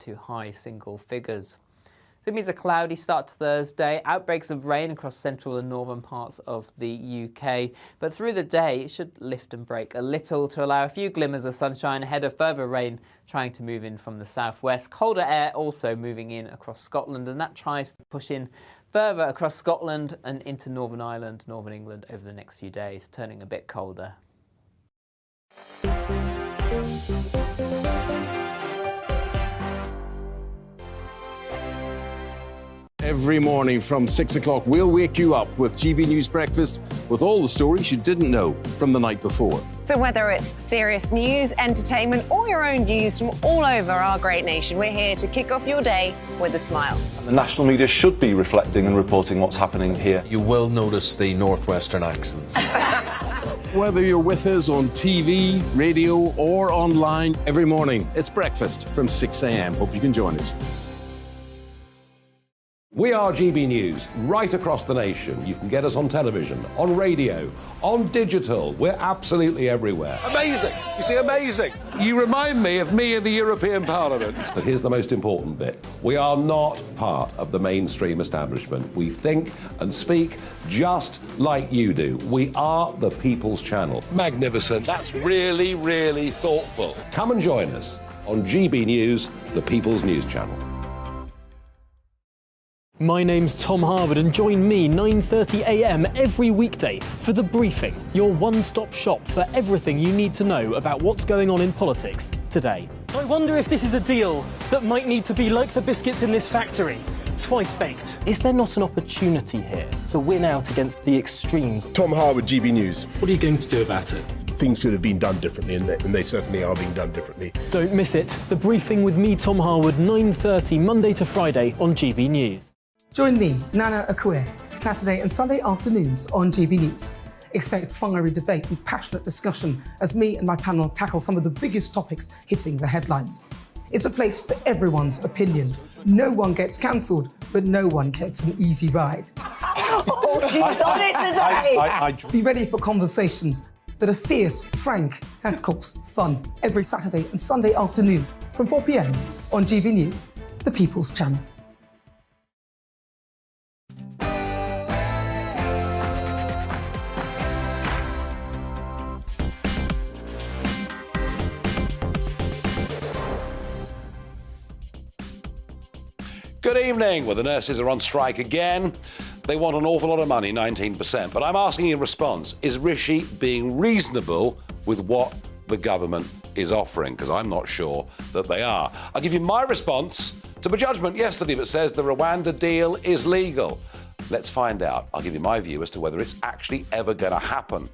to high single figures. So it means a cloudy start to Thursday, outbreaks of rain across central and northern parts of the UK. But through the day, it should lift and break a little to allow a few glimmers of sunshine ahead of further rain trying to move in from the southwest. Colder air also moving in across Scotland, and that tries to push in further across Scotland and into Northern Ireland, Northern England over the next few days, turning a bit colder. Every morning from 6 o'clock, we'll wake you up with GB News Breakfast with all the stories you didn't know from the night before. So whether it's serious news, entertainment, or your own views from all over our great nation, we're here to kick off your day with a smile. And the national media should be reflecting and reporting what's happening here. You will notice the northwestern accents. Whether you're with us on TV, radio, or online, every morning it's breakfast from 6 a.m. Hope you can join us. We are GB News, right across the nation. You can get us on television, on radio, on digital. We're absolutely everywhere. Amazing! You see, amazing! You remind me of me in the European Parliament. But here's the most important bit. We are not part of the mainstream establishment. We think and speak just like you do. We are the People's Channel. Magnificent. That's really, really thoughtful. Come and join us on GB News, the People's News Channel. My name's Tom Harwood, and join me 9:30 a.m. every weekday for The Briefing, your one-stop shop for everything you need to know about what's going on in politics today. I wonder if this is a deal that might need to be like the biscuits in this factory, twice baked. Is there not an opportunity here to win out against the extremes? Tom Harwood, GB News. What are you going to do about it? Things should have been done differently, and they certainly are being done differently. Don't miss it. The Briefing with me, Tom Harwood, 9:30 Monday to Friday on GB News. Join me, Nana Akue, Saturday and Sunday afternoons on GB News. Expect fiery debate and passionate discussion as me and my panel tackle some of the biggest topics hitting the headlines. It's a place for everyone's opinion. No one gets cancelled, but no one gets an easy ride. Oh, she's on it today! Be ready for conversations that are fierce, frank, and of course, fun. Every Saturday and Sunday afternoon from 4 p.m. on GB News, the People's Channel. Good evening. Well, the nurses are on strike again. They want an awful lot of money, 19%. But I'm asking in response, is Rishi being reasonable with what the government is offering? Because I'm not sure that they are. I'll give you my response to the judgment yesterday that says the Rwanda deal is legal. Let's find out. I'll give you my view as to whether it's actually ever going to happen.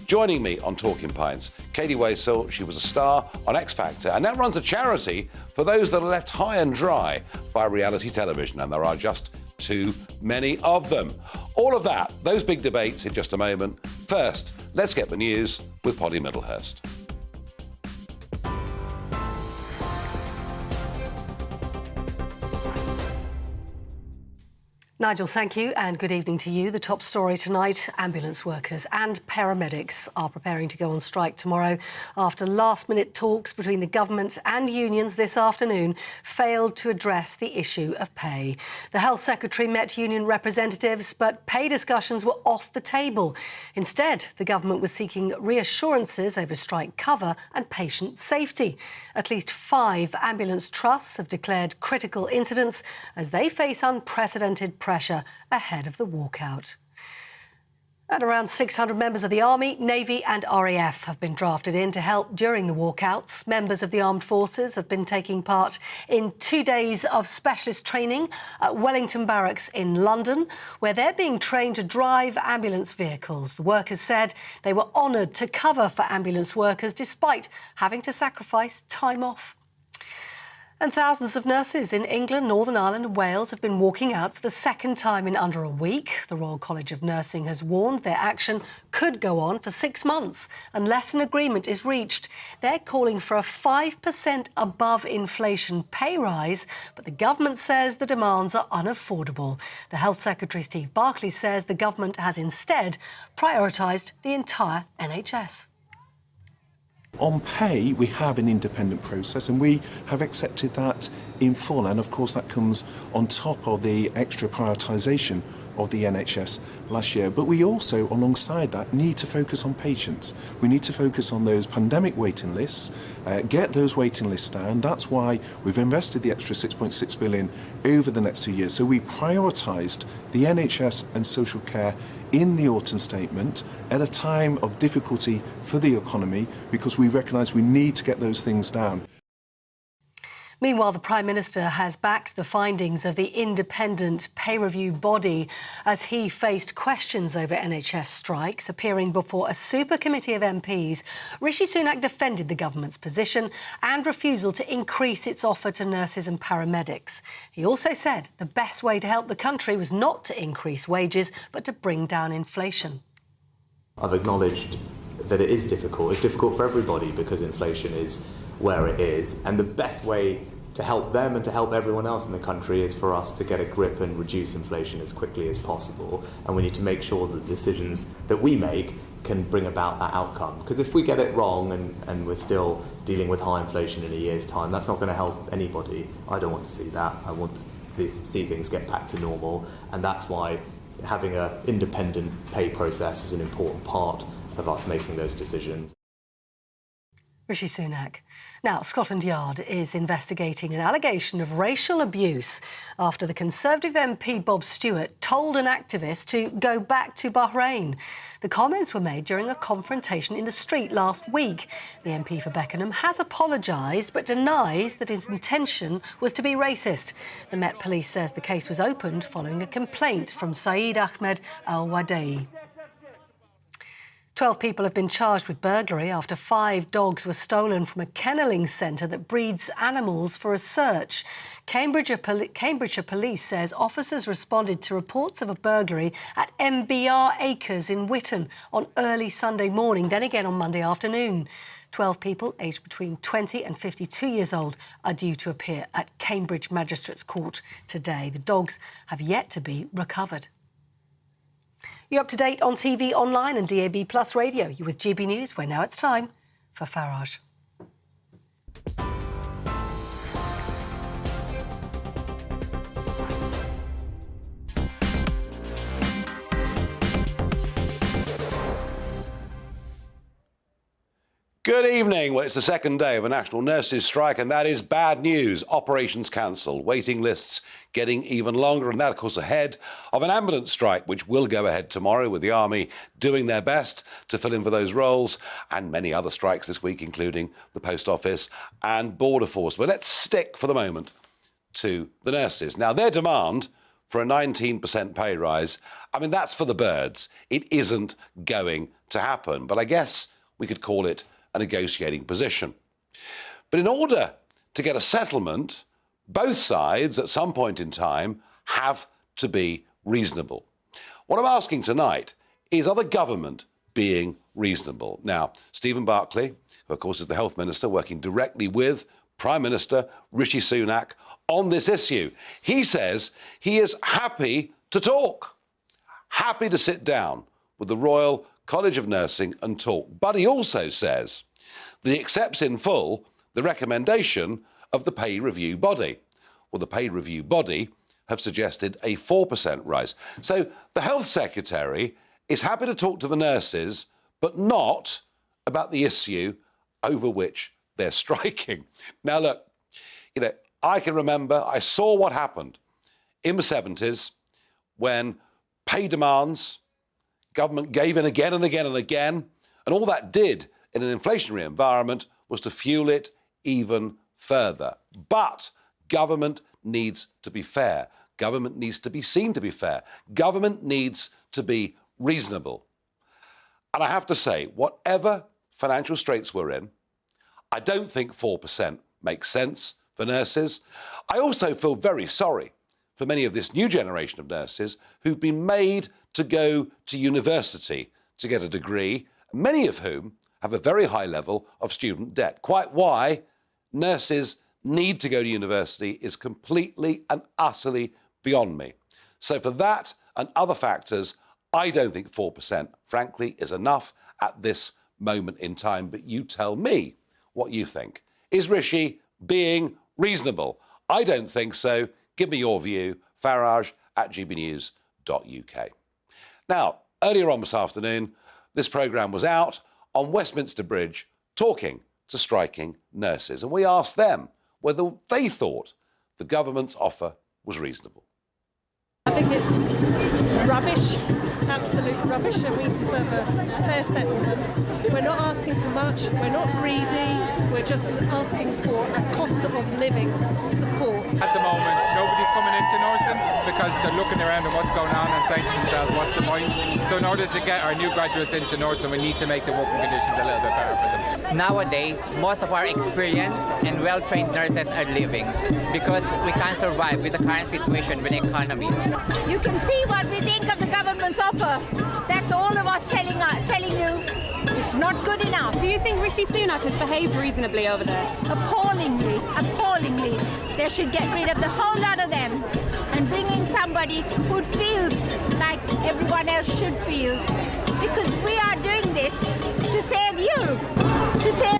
Joining me on Talking Pints, Katie Waisel. She was a star on X Factor and now runs a charity for those that are left high and dry by reality television, and there are just too many of them. All of that, those big debates in just a moment. First, let's get the news with Polly Middlehurst. Nigel, thank you, and good evening to you. The top story tonight, ambulance workers and paramedics are preparing to go on strike tomorrow after last-minute talks between the government and unions this afternoon failed to address the issue of pay. The Health Secretary met union representatives, but pay discussions were off the table. Instead, the government was seeking reassurances over strike cover and patient safety. At least 5 ambulance trusts have declared critical incidents as they face unprecedented pressure ahead of the walkout. And around 600 members of the Army, Navy and RAF have been drafted in to help during the walkouts. Members of the armed forces have been taking part in 2 days of specialist training at Wellington Barracks in London, where they're being trained to drive ambulance vehicles. The workers said they were honoured to cover for ambulance workers despite having to sacrifice time off. And thousands of nurses in England, Northern Ireland and Wales have been walking out for the second time in under a week. The Royal College of Nursing has warned their action could go on for 6 months unless an agreement is reached. They're calling for a 5% above inflation pay rise, but the government says the demands are unaffordable. The Health Secretary, Steve Barclay, says the government has instead prioritised the entire NHS. On pay, we have an independent process and we have accepted that in full. And of course, that comes on top of the extra prioritisation of the NHS last year. But we also, alongside that, need to focus on patients. We need to focus on those pandemic waiting lists, get those waiting lists down. That's why we've invested the extra 6.6 billion over the next 2 years. So we prioritised the NHS and social care in the autumn statement at a time of difficulty for the economy because we recognise we need to get those things down. Meanwhile, the Prime Minister has backed the findings of the independent pay review body as he faced questions over NHS strikes. Appearing before a super committee of MPs, Rishi Sunak defended the government's position and refusal to increase its offer to nurses and paramedics. He also said the best way to help the country was not to increase wages, but to bring down inflation. I've acknowledged that it is difficult. It's difficult for everybody because inflation is where it is, and the best way to help them and to help everyone else in the country is for us to get a grip and reduce inflation as quickly as possible, and we need to make sure that the decisions that we make can bring about that outcome, because if we get it wrong and we're still dealing with high inflation in a year's time, that's not going to help anybody. I don't want to see that. I want to see things get back to normal, and that's why having an independent pay process is an important part of us making those decisions. Rishi Sunak. Now, Scotland Yard is investigating an allegation of racial abuse after the Conservative MP Bob Stewart told an activist to go back to Bahrain. The comments were made during a confrontation in the street last week. The MP for Beckenham has apologised but denies that his intention was to be racist. The Met Police says the case was opened following a complaint from Saeed Ahmed Al-Wadai. 12 people have been charged with burglary after 5 dogs were stolen from a kennelling centre that breeds animals for research. Cambridgeshire Police says officers responded to reports of a burglary at MBR Acres in Whitton on early Sunday morning, then again on Monday afternoon. 12 people aged between 20 and 52 years old are due to appear at Cambridge Magistrates Court today. The dogs have yet to be recovered. You're up to date on TV, online and DAB+ radio. You're with GB News, where now it's time for Farage. Good evening. Well, it's the second day of a national nurses' strike, and that is bad news. Operations cancelled, waiting lists getting even longer, and that, of course, ahead of an ambulance strike, which will go ahead tomorrow, with the Army doing their best to fill in for those roles, and many other strikes this week, including the Post Office and Border Force. But let's stick for the moment to the nurses. Now, their demand for a 19% pay rise, I mean, that's for the birds. It isn't going to happen, but I guess we could call it a negotiating position. But in order to get a settlement, both sides at some point in time have to be reasonable. What I'm asking tonight is, are the government being reasonable? Now, Stephen Barclay, who of course is the Health Minister, working directly with Prime Minister Rishi Sunak on this issue, he says he is happy to talk, happy to sit down with the Royal College of Nursing and talk. But he also says that he accepts in full the recommendation of the pay review body. Well, the pay review body have suggested a 4% rise. So the Health Secretary is happy to talk to the nurses, but not about the issue over which they're striking. Now, look, you know, I can remember, I saw what happened in the 70s when pay demands, government gave in again and again and again, and all that did in an inflationary environment was to fuel it even further. But government needs to be fair. Government needs to be seen to be fair. Government needs to be reasonable. And I have to say, whatever financial straits we're in, I don't think 4% makes sense for nurses. I also feel very sorry for many of this new generation of nurses who've been made to go to university to get a degree, many of whom have a very high level of student debt. Quite why nurses need to go to university is completely and utterly beyond me. So for that and other factors, I don't think 4%, frankly, is enough at this moment in time, but you tell me what you think. Is Rishi being reasonable? I don't think so. Give me your view. Farage at gbnews.uk. Now, earlier on this afternoon, this programme was out on Westminster Bridge talking to striking nurses, and we asked them whether they thought the government's offer was reasonable. I think it's rubbish, absolute rubbish, and we deserve a fair settlement. We're not asking for much, we're not greedy, we're just asking for a cost of living support. At the moment, nobody's coming into nursing because they're looking around at what's going on and saying to themselves, what's the point? So in order to get our new graduates into nursing, we need to make the working conditions a little bit better for them. Nowadays, most of our experienced and well-trained nurses are leaving because we can't survive with the current situation with the economy. You can see what we think of the government's offer. That's all of us telling you. It's not good enough. Do you think Rishi Sunak has behaved reasonably over this? Appallingly, appallingly. They should get rid of the whole lot of them and bring in somebody who feels like everyone else should feel. Because we are doing this to save you, to save...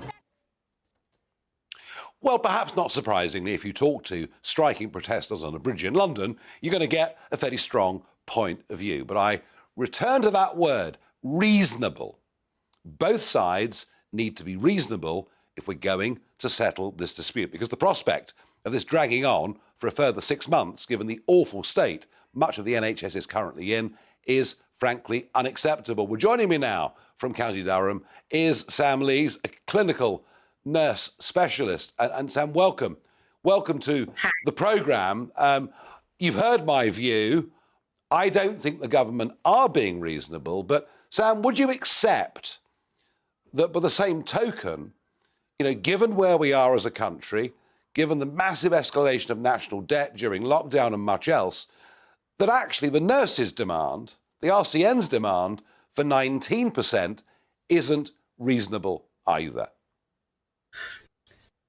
Well, perhaps not surprisingly, if you talk to striking protesters on a bridge in London, you're going to get a fairly strong point of view. But I return to that word, reasonable. Both sides need to be reasonable if we're going to settle this dispute, because the prospect of this dragging on for a further 6 months, given the awful state much of the NHS is currently in, is frankly unacceptable. Well, joining me now from County Durham is Sam Lees, a clinical nurse specialist. And Sam, welcome. Welcome to the programme. You've heard my view. I don't think the government are being reasonable, but Sam, would you accept that by the same token, given where we are as a country, given the massive escalation of national debt during lockdown and much else, that actually the nurses' demand, the RCN's demand for 19% isn't reasonable either?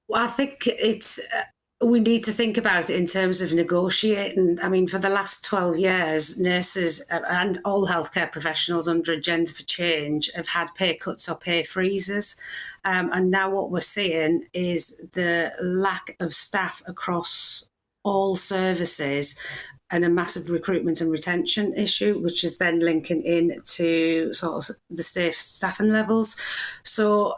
Well, I think it's we need to think about it in terms of negotiating. I mean, for the last 12 years, nurses and all healthcare professionals under Agenda for Change have had pay cuts or pay freezes. And now what we're seeing is the lack of staff across all services and a massive recruitment and retention issue, which is then linking in to sort of the staffing levels. So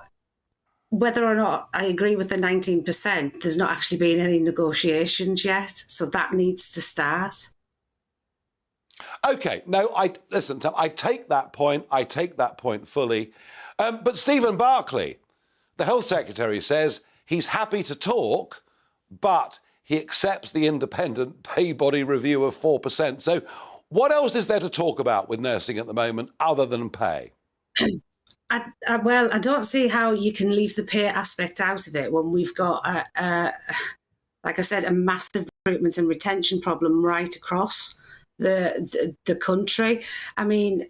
whether or not I agree with the 19%, there's not actually been any negotiations yet. So that needs to start. OK, no, listen, Tom, I take that point. I take that point fully. But Stephen Barclay, the Health Secretary, says he's happy to talk, but he accepts the independent pay body review of 4%. So what else is there to talk about with nursing at the moment other than pay? Well, I don't see how you can leave the pay aspect out of it when we've got, like I said, a massive recruitment and retention problem right across the country. I mean,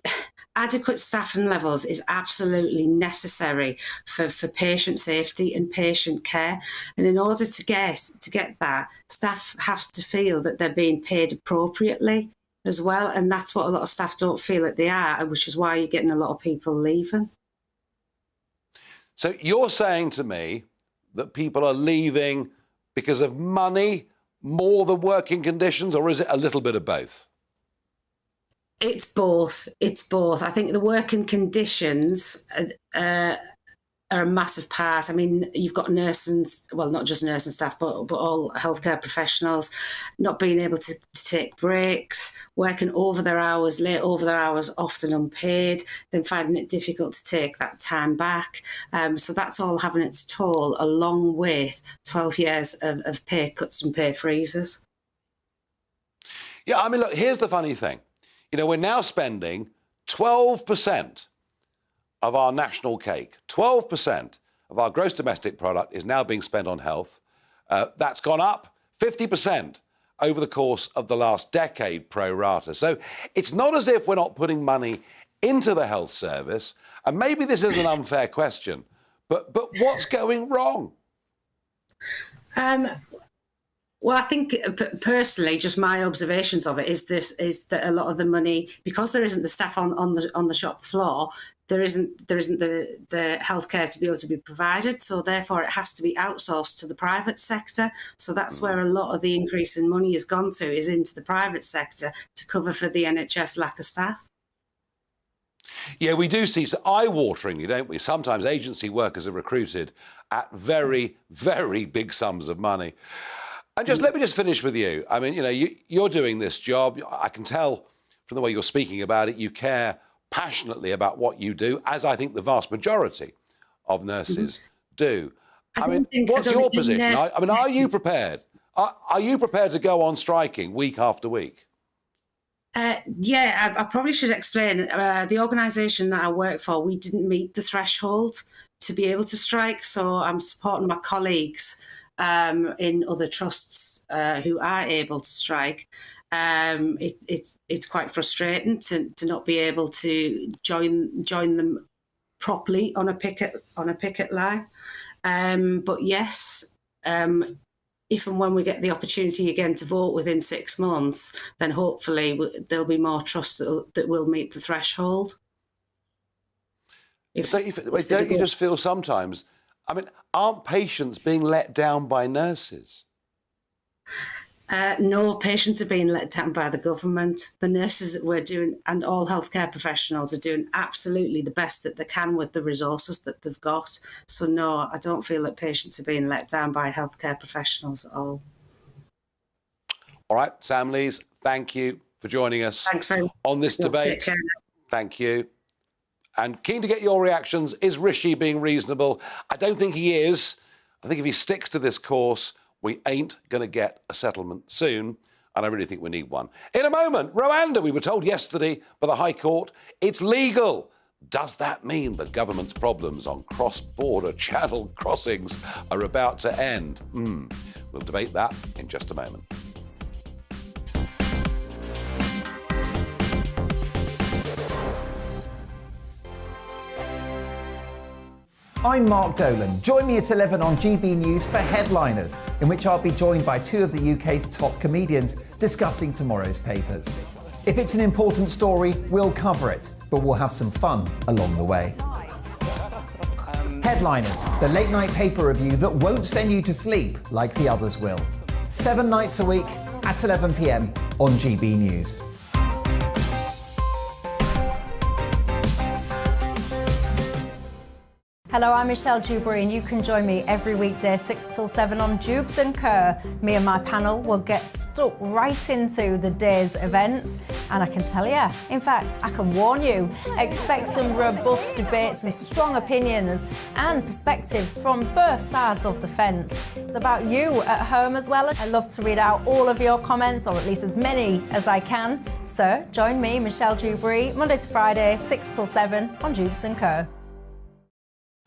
adequate staffing levels is absolutely necessary for patient safety and patient care. And in order to get that, staff have to feel that they're being paid appropriately as well. And that's what a lot of staff don't feel that they are, which is why you're getting a lot of people leaving. So you're saying to me that people are leaving because of money more than working conditions, or is it a little bit of both? It's both. It's both. I think the working conditions are a massive part. I mean, you've got nursing, well, not just nursing staff, but all healthcare professionals not being able to take breaks, working over their hours, late over their hours, often unpaid, then finding it difficult to take that time back. So that's all having its toll, along with 12 years of pay cuts and pay freezes. Yeah, I mean, look, here's the funny thing. We're now spending 12% of our national cake. 12% of our gross domestic product is now being spent on health. That's gone up 50% over the course of the last decade, pro rata. So it's not as if we're not putting money into the health service. And maybe this is an unfair question, but what's going wrong? Well, I think personally, just my observations of it is that a lot of the money, because there isn't the staff on the shop floor, there isn't the healthcare to be able to be provided. So therefore, it has to be outsourced to the private sector. So that's where a lot of the increase in money has gone to, is into the private sector to cover for the NHS lack of staff. Yeah, we do see eye-wateringly, don't we? Sometimes agency workers are recruited at very, very big sums of money. And let me just finish with you. I mean, you're doing this job. I can tell from the way you're speaking about it, you care passionately about what you do, as I think the vast majority of nurses do. What's your position? Are you prepared? Are you prepared to go on striking week after week? I probably should explain. The organisation that I work for, we didn't meet the threshold to be able to strike, so I'm supporting my colleagues in other trusts who are able to strike. It's quite frustrating to not be able to join them properly on a picket line. But yes, if and when we get the opportunity again to vote within 6 months, then hopefully there'll be more trusts that will meet the threshold. Don't you just feel sometimes, aren't patients being let down by nurses? No, patients are being let down by the government. The nurses that we're doing, and all healthcare professionals, are doing absolutely the best that they can with the resources that they've got. So no, I don't feel that patients are being let down by healthcare professionals at all. All right, Sam Lees, thank you for joining us on this debate. Thank you. And keen to get your reactions. Is Rishi being reasonable? I don't think he is. I think if he sticks to this course, we ain't going to get a settlement soon, and I really think we need one. In a moment, Rwanda, we were told yesterday by the High Court, it's legal. Does that mean the government's problems on cross-border channel crossings are about to end? We'll debate that in just a moment. I'm Mark Dolan. Join me at 11 on GB News for Headliners, in which I'll be joined by two of the UK's top comedians discussing tomorrow's papers. If it's an important story, we'll cover it, but we'll have some fun along the way. Headliners, the late-night paper review that won't send you to sleep like the others will. 7 nights a week at 11 p.m. on GB News. Hello, I'm Michelle Dewberry, and you can join me every weekday 6 till 7 on Jubes and Kerr. Me and my panel will get stuck right into the day's events, and I can tell you, in fact, I can warn you, expect some robust debates, some strong opinions and perspectives from both sides of the fence. It's about you at home as well. I love to read out all of your comments, or at least as many as I can. So join me, Michelle Dewberry, Monday to Friday, 6 till 7 on Jubes and Kerr.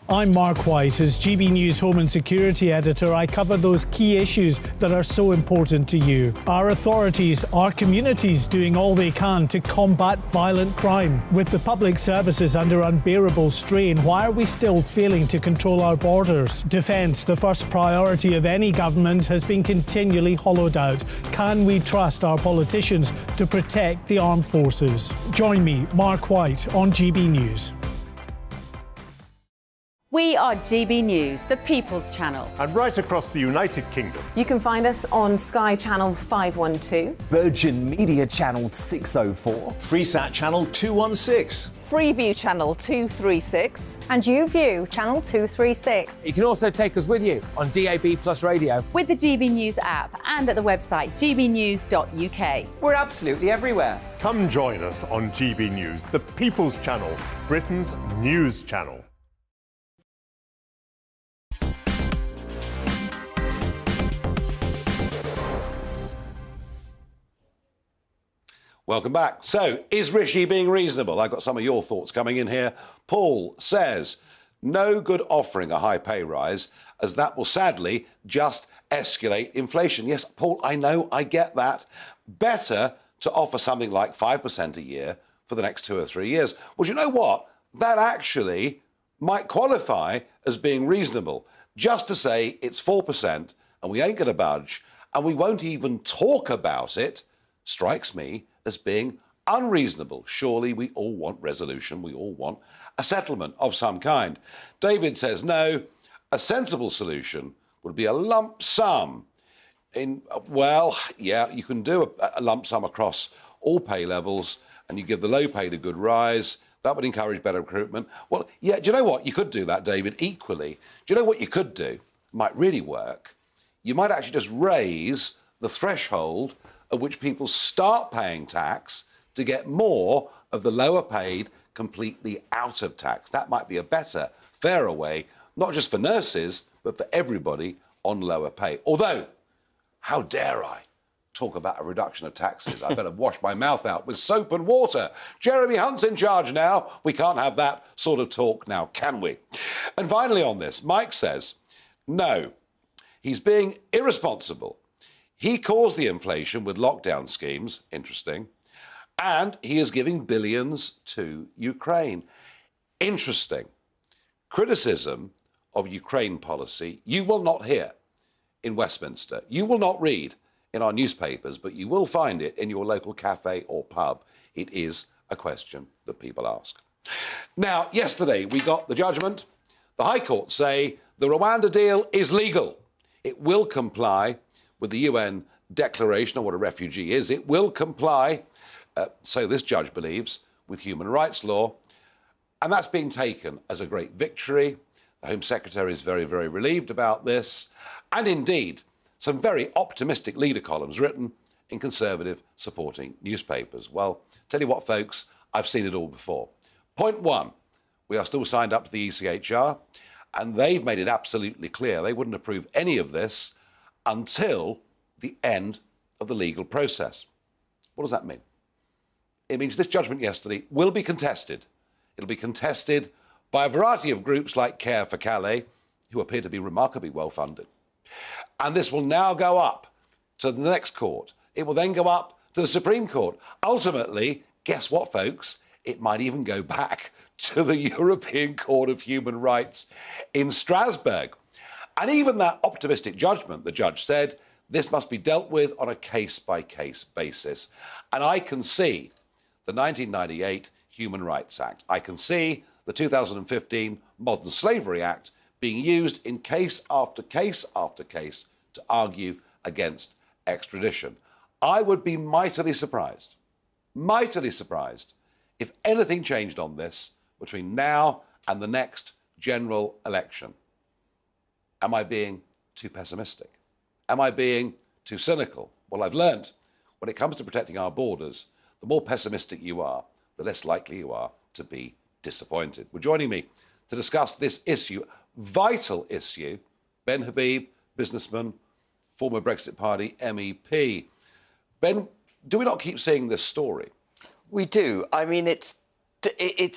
I'm Mark White. As GB News Home and Security Editor, I cover those key issues that are so important to you. Our authorities, our communities doing all they can to combat violent crime. With the public services under unbearable strain, why are we still failing to control our borders? Defence, the first priority of any government, has been continually hollowed out. Can we trust our politicians to protect the armed forces? Join me, Mark White, on GB News. We are GB News, the People's Channel. And right across the United Kingdom. You can find us on Sky Channel 512. Virgin Media Channel 604. Freesat Channel 216. Freeview Channel 236. And YouView Channel 236. You can also take us with you on DAB Plus Radio. With the GB News app and at the website gbnews.uk. We're absolutely everywhere. Come join us on GB News, the People's Channel, Britain's news channel. Welcome back. So, is Rishi being reasonable? I've got some of your thoughts coming in here. Paul says, no good offering a high pay rise, as that will sadly just escalate inflation. Yes, Paul, I know, I get that. Better to offer something like 5% a year for the next 2 or 3 years. Well, you know what? That actually might qualify as being reasonable. Just to say it's 4% and we ain't going to budge, and we won't even talk about it, strikes me as being unreasonable. Surely we all want resolution. We all want a settlement of some kind. David says, no, a sensible solution would be a lump sum. Well, yeah, you can do a lump sum across all pay levels, and you give the low paid a good rise. That would encourage better recruitment. Well, yeah, do you know what? You could do that, David, equally. Do you know what you could do? Might really work. You might actually just raise the threshold at which people start paying tax to get more of the lower paid completely out of tax. That might be a better, fairer way, not just for nurses, but for everybody on lower pay. Although, how dare I talk about a reduction of taxes? I better wash my mouth out with soap and water. Jeremy Hunt's in charge now. We can't have that sort of talk now, can we? And finally on this, Mike says, no, he's being irresponsible. He caused the inflation with lockdown schemes, interesting, and he is giving billions to Ukraine. Interesting. Criticism of Ukraine policy you will not hear in Westminster. You will not read in our newspapers, but you will find it in your local cafe or pub. It is a question that people ask. Now, yesterday we got the judgment. The High Court say the Rwanda deal is legal. It will comply with the UN Declaration on what a refugee is. It will comply, so this judge believes, with human rights law. And that's being taken as a great victory. The Home Secretary is very, very relieved about this. And indeed, some very optimistic leader columns written in Conservative supporting newspapers. Well, tell you what, folks, I've seen it all before. Point one, we are still signed up to the ECHR, and they've made it absolutely clear they wouldn't approve any of this until the end of the legal process. What does that mean? It means this judgment yesterday will be contested. It'll be contested by a variety of groups like Care for Calais, who appear to be remarkably well-funded. And this will now go up to the next court. It will then go up to the Supreme Court. Ultimately, guess what, folks? It might even go back to the European Court of Human Rights in Strasbourg. And even that optimistic judgment, the judge said, this must be dealt with on a case-by-case basis. And I can see the 1998 Human Rights Act. I can see the 2015 Modern Slavery Act being used in case after case after case to argue against extradition. I would be mightily surprised if anything changed on this between now and the next general election. Am I being too pessimistic? Am I being too cynical? Well, I've learnt when it comes to protecting our borders, the more pessimistic you are, the less likely you are to be disappointed. Well, joining me to discuss this issue, vital issue, Ben Habib, businessman, former Brexit Party MEP. Ben, do we not keep seeing this story? We do. I mean, it's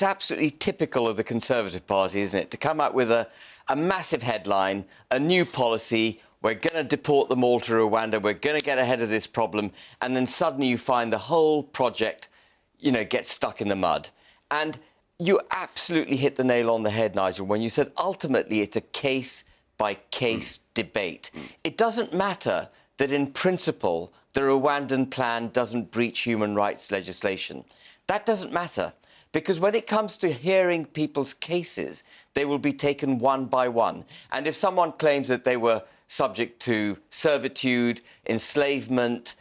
absolutely typical of the Conservative Party, isn't it, to come up with a massive headline, a new policy, we're going to deport them all to Rwanda, we're going to get ahead of this problem, and then suddenly you find the whole project, gets stuck in the mud. And you absolutely hit the nail on the head, Nigel, when you said ultimately it's a case-by-case debate. It doesn't matter that in principle the Rwandan plan doesn't breach human rights legislation. That doesn't matter, because when it comes to hearing people's cases, they will be taken one by one. And if someone claims that they were subject to servitude, enslavement,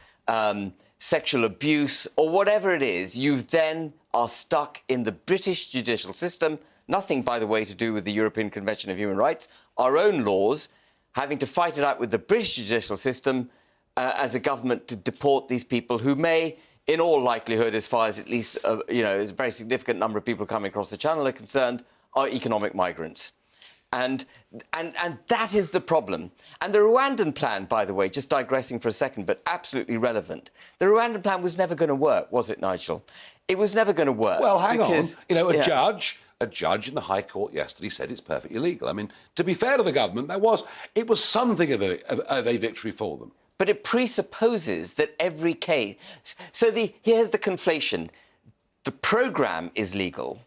sexual abuse, or whatever it is, you then are stuck in the British judicial system, nothing, by the way, to do with the European Convention of Human Rights, our own laws, having to fight it out with the British judicial system as a government to deport these people who may, in all likelihood, as far as at least, a very significant number of people coming across the Channel are concerned, are economic migrants. And that is the problem. And the Rwandan plan, by the way, just digressing for a second, but absolutely relevant, the Rwandan plan was never going to work, was it, Nigel? It was never going to work. Well, hang on. A judge in the High Court yesterday said it's perfectly legal. I mean, to be fair to the government, it was something of a victory for them. But it presupposes that every case... So here's the conflation. The programme is legal,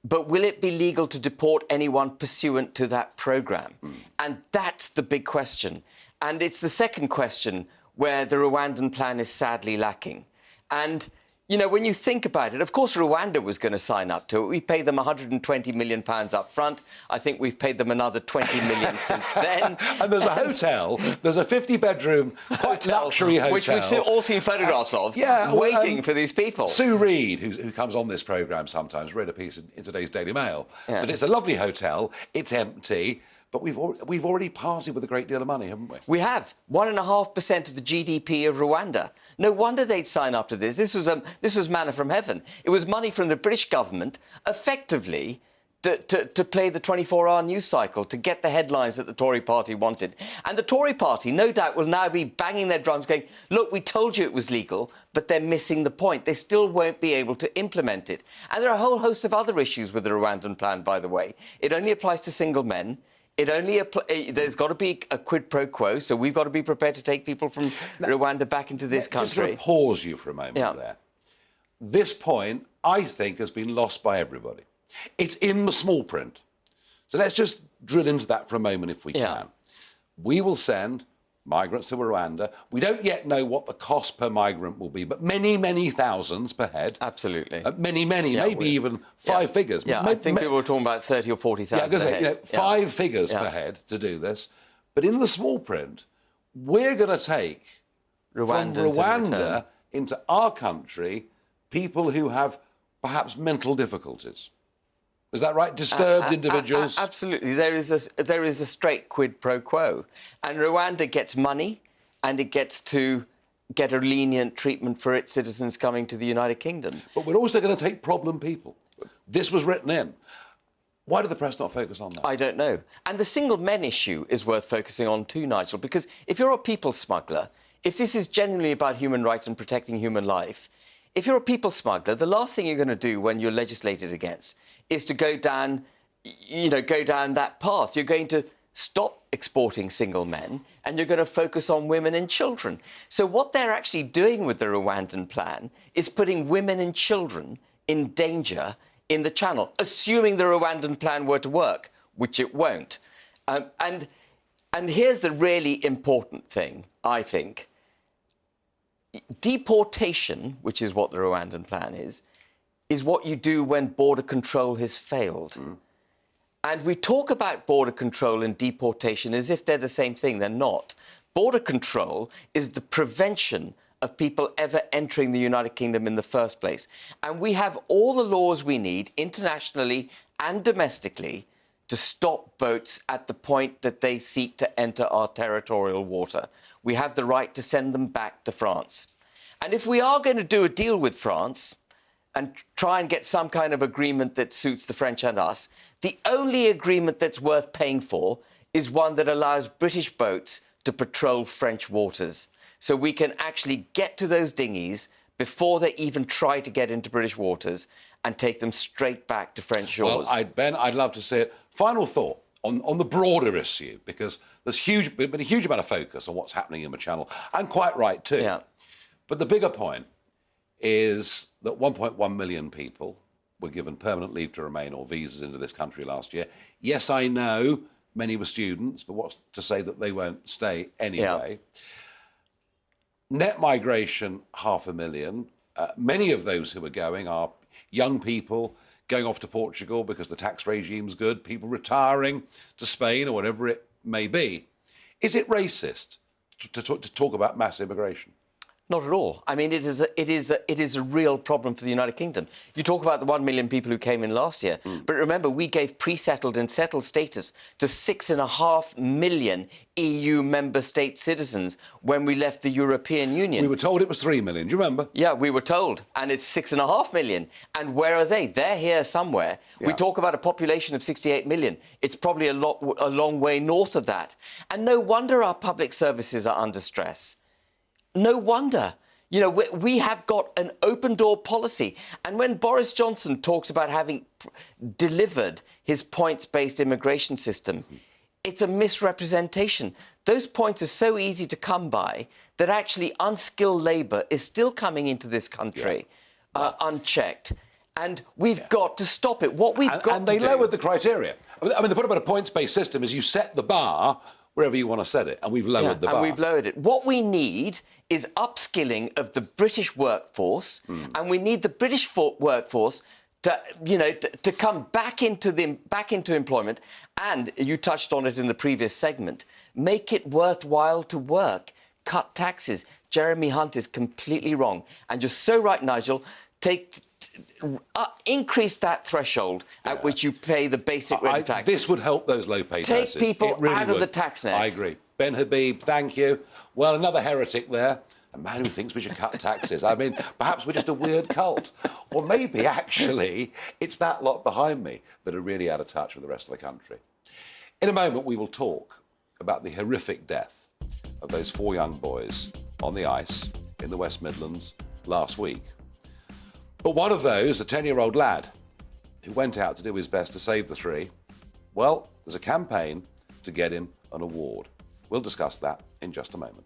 but will it be legal to deport anyone pursuant to that programme? And that's the big question. And it's the second question where the Rwandan plan is sadly lacking. And, you know, when you think about it, of course, Rwanda was going to sign up to it. We paid them £120 million up front. I think we've paid them another 20 million since then. And there's a hotel, there's a 50-bedroom luxury hotel. Which we've all seen photographs of, waiting for these people. Sue Reed, who comes on this programme sometimes, read a piece in today's Daily Mail. Yeah. But it's a lovely hotel, it's empty, but we've already parted with a great deal of money, haven't we? We have 1.5% of the GDP of Rwanda. No wonder they'd sign up to this. This was manna from heaven. It was money from the British government, effectively, to play the 24-hour news cycle, to get the headlines that the Tory party wanted. And the Tory party, no doubt, will now be banging their drums going, look, we told you it was legal, but they're missing the point. They still won't be able to implement it. And there are a whole host of other issues with the Rwandan plan, by the way. It only applies to single men. There's got to be a quid pro quo, so we've got to be prepared to take people from Rwanda back into this country. Just going to pause you for a moment there. This point, I think, has been lost by everybody. It's in the small print. So let's just drill into that for a moment if we can. We will send migrants to Rwanda. We don't yet know what the cost per migrant will be, but many, many thousands per head. Absolutely. Many, maybe even five figures. Yeah, I think people were talking about 30 or 40,000 per head. Five figures per head to do this. But in the small print, we're going to take from Rwanda into our country people who have perhaps mental difficulties. Is that right? Disturbed individuals? Absolutely. There is a straight quid pro quo. And Rwanda gets money, and it gets to get a lenient treatment for its citizens coming to the United Kingdom. But we're also going to take problem people. This was written in. Why did the press not focus on that? I don't know. And the single men issue is worth focusing on too, Nigel, because if you're a people smuggler, if this is genuinely about human rights and protecting human life, if you're a people smuggler, the last thing you're going to do when you're legislated against is to go down that path. You're going to stop exporting single men, and you're going to focus on women and children. So what they're actually doing with the Rwandan plan is putting women and children in danger in the Channel, assuming the Rwandan plan were to work, which it won't. And here's the really important thing, I think. Deportation, which is what the Rwandan plan is what you do when border control has failed. And we talk about border control and deportation as if they're the same thing. They're not. Border control is the prevention of people ever entering the United Kingdom in the first place. And we have all the laws we need, internationally and domestically, to stop boats at the point that they seek to enter our territorial water. We have the right to send them back to France. And if we are going to do a deal with France and try and get some kind of agreement that suits the French and us, the only agreement that's worth paying for is one that allows British boats to patrol French waters, so we can actually get to those dinghies before they even try to get into British waters and take them straight back to French shores. Well, Ben, I'd love to see it. Final thought on the broader issue, because there's been a huge amount of focus on what's happening in the Channel, and quite right too. Yeah. But the bigger point is that 1.1 million people were given permanent leave to remain or visas into this country last year. Yes, I know many were students, but what's to say that they won't stay anyway? Yeah. Net migration, 500,000. Many of those who are going are young people going off to Portugal because the tax regime's good, people retiring to Spain or whatever it may be. Is it racist to talk about mass immigration? Not at all. I mean, it is a real problem for the United Kingdom. You talk about the 1 million people who came in last year, but remember, we gave pre-settled and settled status to 6.5 million EU member state citizens when we left the European Union. We were told it was 3 million, do you remember? Yeah, we were told, and it's 6.5 million. And where are they? They're here somewhere. Yeah. We talk about a population of 68 million. It's probably a long way north of that. And no wonder our public services are under stress. No wonder. You know, we have got an open-door policy. And when Boris Johnson talks about having delivered his points-based immigration system, it's a misrepresentation. Those points are so easy to come by that actually unskilled labour is still coming into this country unchecked. And we've got to stop it. What we've got to do... And they lowered the criteria. I mean, the point about a points-based system is you set the bar wherever you want to set it, and we've lowered the bar. And we've lowered it. What we need is upskilling of the British workforce, and we need the British workforce to come back into employment. And you touched on it in the previous segment. Make it worthwhile to work. Cut taxes. Jeremy Hunt is completely wrong, and you're so right, Nigel. Increase that threshold at which you pay the basic rate tax. This would help those low-paid nurses. Take people out of the tax net. I agree. Ben Habib, thank you. Well, another heretic there. A man who thinks we should cut taxes. I mean, perhaps we're just a weird cult. Or maybe, actually, it's that lot behind me that are really out of touch with the rest of the country. In a moment, we will talk about the horrific death of those 4 young boys on the ice in the West Midlands last week. But one of those, a 10-year-old lad, who went out to do his best to save the 3, well, there's a campaign to get him an award. We'll discuss that in just a moment.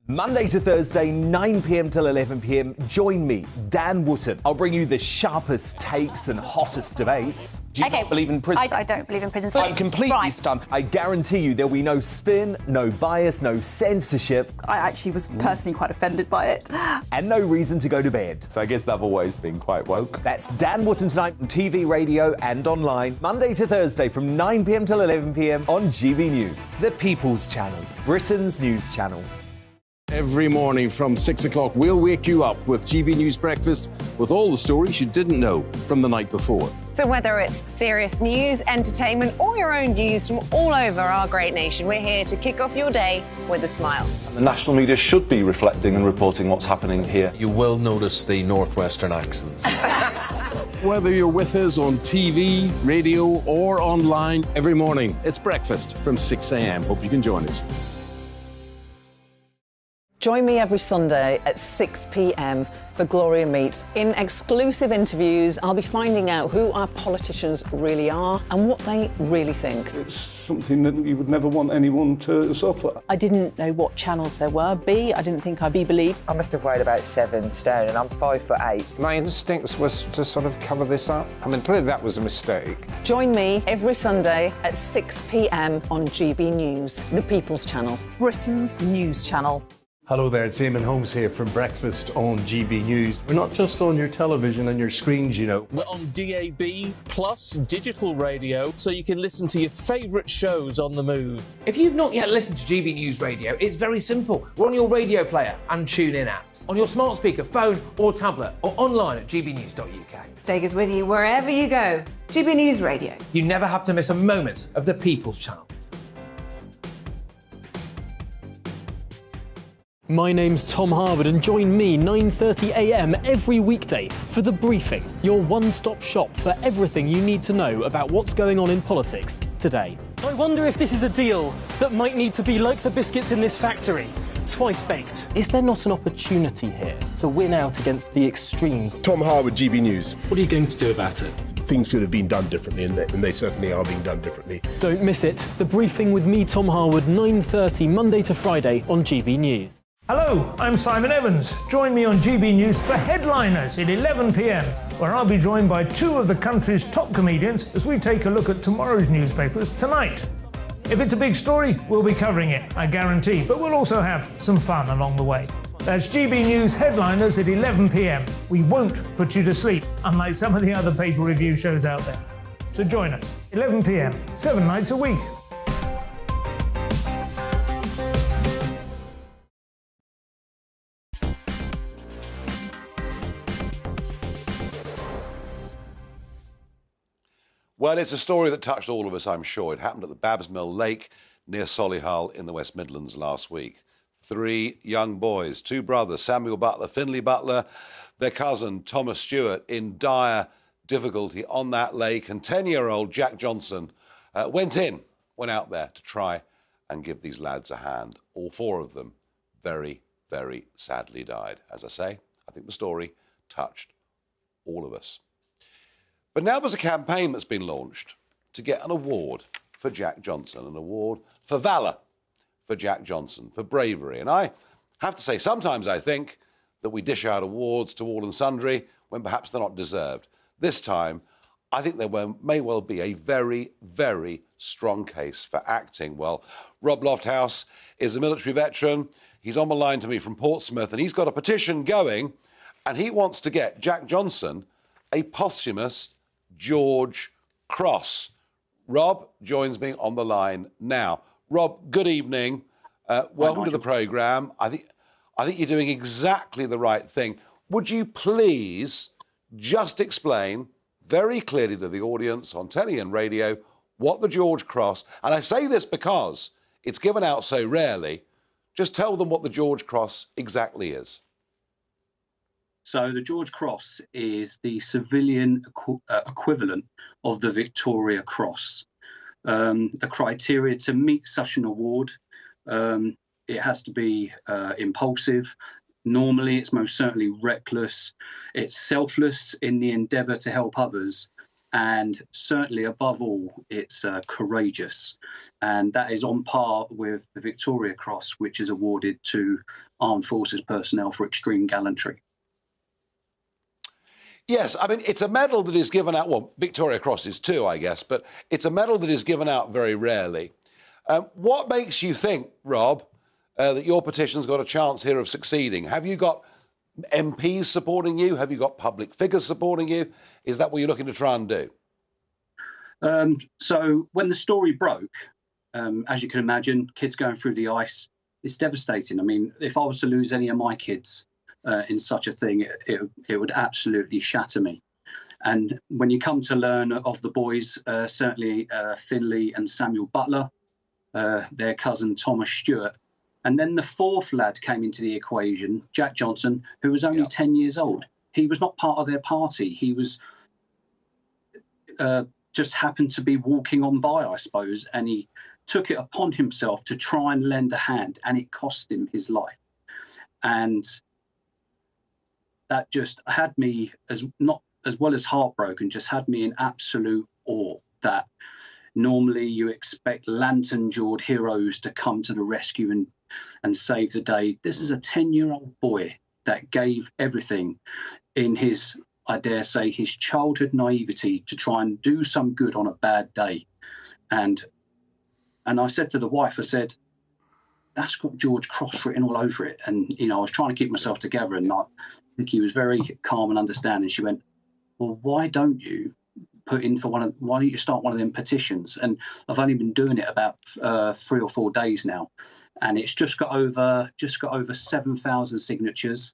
Monday to Thursday, 9 p.m. till 11 p.m. Join me, Dan Wootton. I'll bring you the sharpest takes and hottest debates. Do you not believe in prisons? I don't believe in prisons. I'm completely stunned. I guarantee you there'll be no spin, no bias, no censorship. I actually was personally quite offended by it. And no reason to go to bed. So I guess they've always been quite woke. That's Dan Wootton tonight on TV, radio and online. Monday to Thursday from 9 p.m. till 11 p.m. on GB News. The People's Channel, Britain's news channel. Every morning from 6 o'clock, we'll wake you up with GB News Breakfast with all the stories you didn't know from the night before. So whether it's serious news, entertainment, or your own views from all over our great nation, we're here to kick off your day with a smile. The national media should be reflecting and reporting what's happening here. You will notice the northwestern accents. Whether you're with us on TV, radio, or online, every morning, it's breakfast from 6 a.m. Hope you can join us. Join me every Sunday at 6 p.m. for Gloria Meets. In exclusive interviews, I'll be finding out who our politicians really are and what they really think. It's something that you would never want anyone to suffer. I didn't know what channels there were. I didn't think I'd be believed. I must have weighed about 7 stone and I'm 5'8". My instincts was to sort of cover this up. I mean, clearly that was a mistake. Join me every Sunday at 6 p.m. on GB News, the People's Channel, Britain's news channel. Hello there, it's Eamon Holmes here from Breakfast on GB News. We're not just on your television and your screens, you know. We're on DAB plus digital radio, so you can listen to your favourite shows on the move. If you've not yet listened to GB News Radio, it's very simple. We're on your radio player and TuneIn apps, on your smart speaker, phone or tablet, or online at gbnews.uk. Take us with you wherever you go. GB News Radio. You never have to miss a moment of the People's Channel. My name's Tom Harwood and join me 9:30 a.m. every weekday for The Briefing, your one-stop shop for everything you need to know about what's going on in politics today. I wonder if this is a deal that might need to be like the biscuits in this factory, twice baked. Is there not an opportunity here to win out against the extremes? Tom Harwood, GB News. What are you going to do about it? Things should have been done differently, and they certainly are being done differently. Don't miss it. The Briefing with me, Tom Harwood, 9:30 Monday to Friday on GB News. Hello, I'm Simon Evans. Join me on GB News for Headliners at 11 p.m, where I'll be joined by 2 of the country's top comedians as we take a look at tomorrow's newspapers tonight. If it's a big story, we'll be covering it, I guarantee, but we'll also have some fun along the way. That's GB News Headliners at 11 p.m. We won't put you to sleep, unlike some of the other paper review shows out there. So join us, 11 p.m, 7 nights a week. Well, it's a story that touched all of us, I'm sure. It happened at the Babsmill Lake near Solihull in the West Midlands last week. 3 young boys, 2 brothers, Samuel Butler, Finlay Butler, their cousin Thomas Stewart, in dire difficulty on that lake. And 10-year-old Jack Johnson went out there to try and give these lads a hand. All 4 of them very, very sadly died. As I say, I think the story touched all of us. But now there's a campaign that's been launched to get an award for Jack Johnson, an award for valour for Jack Johnson, for bravery. And I have to say, sometimes I think that we dish out awards to all and sundry when perhaps they're not deserved. This time, I think there may well be a very, very strong case for acting well. Rob Lofthouse is a military veteran. He's on the line to me from Portsmouth, and he's got a petition going, and he wants to get Jack Johnson a posthumous George Cross. Rob joins me on the line now. Rob, good evening. Welcome to the programme. I think you're doing exactly the right thing. Would you please just explain very clearly to the audience on telly and radio what the George Cross, and I say this because it's given out so rarely, just tell them what the George Cross exactly is. So the George Cross is the civilian equivalent of the Victoria Cross. The criteria to meet such an award, it has to be impulsive. Normally, it's most certainly reckless. It's selfless in the endeavour to help others. And certainly, above all, it's courageous. And that is on par with the Victoria Cross, which is awarded to armed forces personnel for extreme gallantry. Yes, I mean, it's a medal that is given out, well, Victoria Crosses too, I guess, but it's a medal that is given out very rarely. What makes you think, Rob, that your petition's got a chance here of succeeding? Have you got MPs supporting you? Have you got public figures supporting you? Is that what you're looking to try and do? So when the story broke, as you can imagine, kids going through the ice, it's devastating. I mean, if I was to lose any of my kids in such a thing, it would absolutely shatter me. And when you come to learn of the boys, certainly Finlay and Samuel Butler, their cousin Thomas Stewart, and then the fourth lad came into the equation, Jack Johnson, who was only 10 years old. He was not part of their party. He was just happened to be walking on by, I suppose, and he took it upon himself to try and lend a hand, and it cost him his life. And that just had me, not as well as heartbroken, just had me in absolute awe that normally you expect lantern-jawed heroes to come to the rescue and save the day. This is a 10-year-old boy that gave everything in his, I dare say, his childhood naivety to try and do some good on a bad day. And I said to the wife, I said, that's got George Cross written all over it. And, you know, I was trying to keep myself together, and Nikki was very calm and understanding. She went, well, why don't you put in for why don't you start one of them petitions? And I've only been doing it about 3 or 4 days now, and it's just got over 7,000 signatures.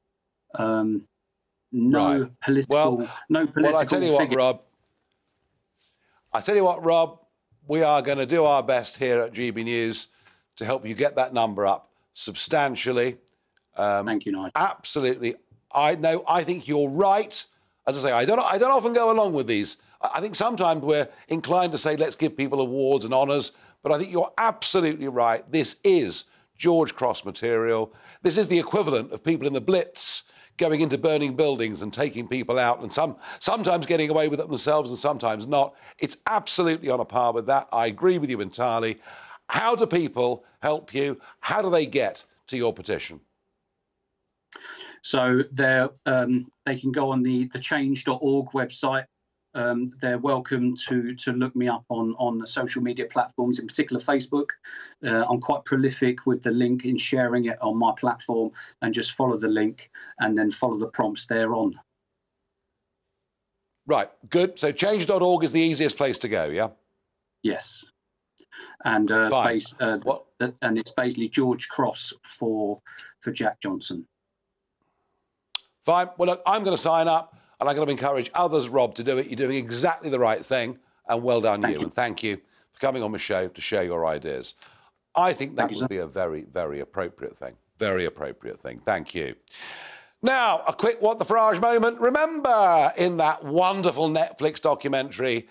No political Well, I tell you what, Rob. I tell you what, Rob. We are going to do our best here at GB News to help you get that number up substantially. Thank you, Nigel. Absolutely. I think you're right. As I say, I don't often go along with these. I think sometimes we're inclined to say, let's give people awards and honours, but I think you're absolutely right. This is George Cross material. This is the equivalent of people in the Blitz going into burning buildings and taking people out, and sometimes getting away with it themselves and sometimes not. It's absolutely on a par with that. I agree with you entirely. How do people help you? How do they get to your petition? So they can go on the change.org website. They're welcome to look me up on the social media platforms, in particular Facebook. I'm quite prolific with the link in sharing it on my platform, and just follow the link and then follow the prompts thereon. Right, good. So change.org is the easiest place to go, yeah? Yes. And and it's basically George Cross for Jack Johnson. Fine. Well, look, I'm going to sign up, and I'm going to encourage others, Rob, to do it. You're doing exactly the right thing, and well done you. And thank you for coming on the show to share your ideas. I think that would be a very, very appropriate thing. Very appropriate thing. Thank you. Now, a quick What the Farage moment. Remember in that wonderful Netflix documentary,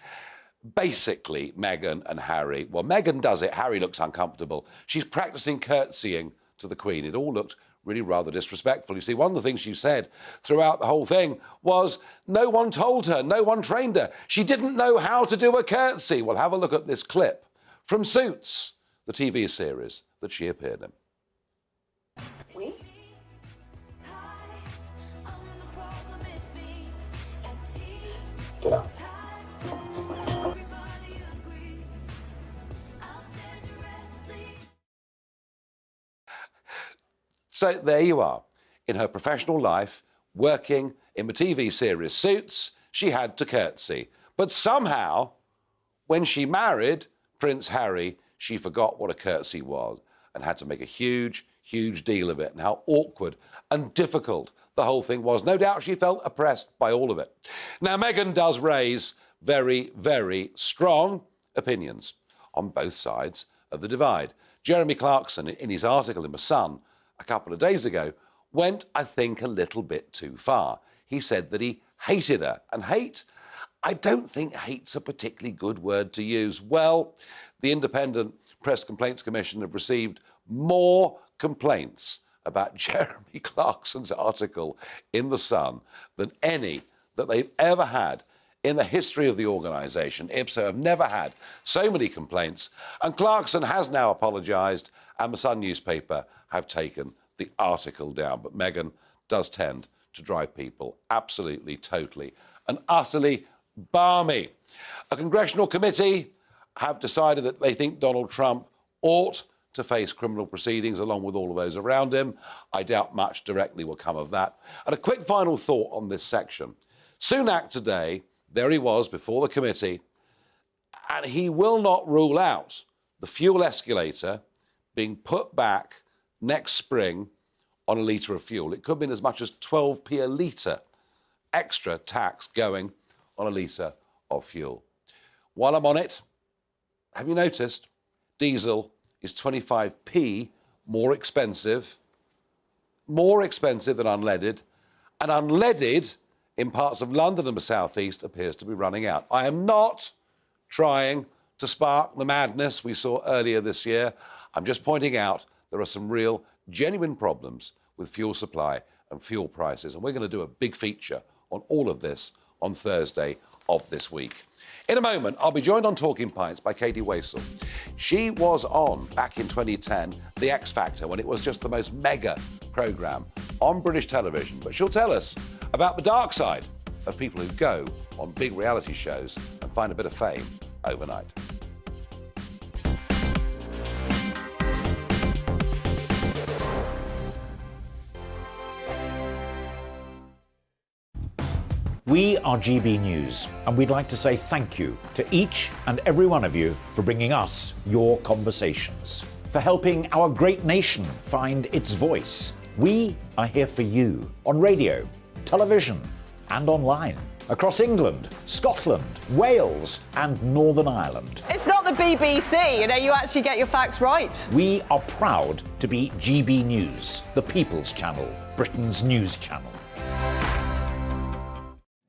basically Meghan and Harry. Well, Meghan does it. Harry looks uncomfortable. She's practicing curtsying to the Queen. It all looked really rather disrespectful. You see, one of the things she said throughout the whole thing was no one told her, no one trained her. She didn't know how to do a curtsy. Well, have a look at this clip from Suits, the TV series that she appeared in. So there you are. In her professional life, working in the TV series Suits, she had to curtsy. But somehow, when she married Prince Harry, she forgot what a curtsy was and had to make a huge, huge deal of it and how awkward and difficult the whole thing was. No doubt she felt oppressed by all of it. Now, Meghan does raise very, very strong opinions on both sides of the divide. Jeremy Clarkson, in his article in The Sun a couple of days ago, went, I think, a little bit too far. He said that he hated her. And hate, I don't think hate's a particularly good word to use. Well, the Independent Press Complaints Commission have received more complaints about Jeremy Clarkson's article in The Sun than any that they've ever had in the history of the organisation. IPSO have never had so many complaints. And Clarkson has now apologised, and the Sun newspaper have taken the article down. But Meghan does tend to drive people absolutely, totally and utterly balmy. A congressional committee have decided that they think Donald Trump ought to face criminal proceedings along with all of those around him. I doubt much directly will come of that. And a quick final thought on this section. Sunak today, there he was before the committee, and he will not rule out the fuel escalator being put back next spring on a litre of fuel. It could mean as much as 12p a litre extra tax going on a litre of fuel. While I'm on it, have you noticed diesel is 25p more expensive than unleaded, and unleaded in parts of London and the southeast appears to be running out. I am not trying to spark the madness we saw earlier this year. I'm just pointing out there are some real, genuine problems with fuel supply and fuel prices, and we're going to do a big feature on all of this on Thursday of this week. In a moment, I'll be joined on Talking Pints by Katie Waisel. She was on, back in 2010, The X Factor, when it was just the most mega programme on British television. But she'll tell us about the dark side of people who go on big reality shows and find a bit of fame overnight. We are GB News, and we'd like to say thank you to each and every one of you for bringing us your conversations, for helping our great nation find its voice. We are here for you on radio, television, and online, across England, Scotland, Wales, and Northern Ireland. It's not the BBC, you actually get your facts right. We are proud to be GB News, the People's Channel, Britain's news channel.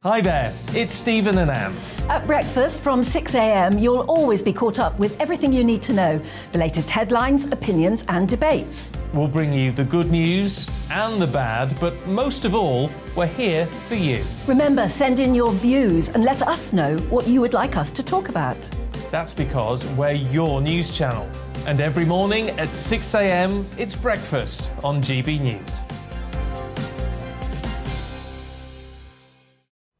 Hi there, it's Stephen and Anne. At breakfast from 6 a.m, you'll always be caught up with everything you need to know, the latest headlines, opinions, and debates. We'll bring you the good news and the bad, but most of all, we're here for you. Remember, send in your views and let us know what you would like us to talk about. That's because we're your news channel. And every morning at 6 a.m, it's breakfast on GB News.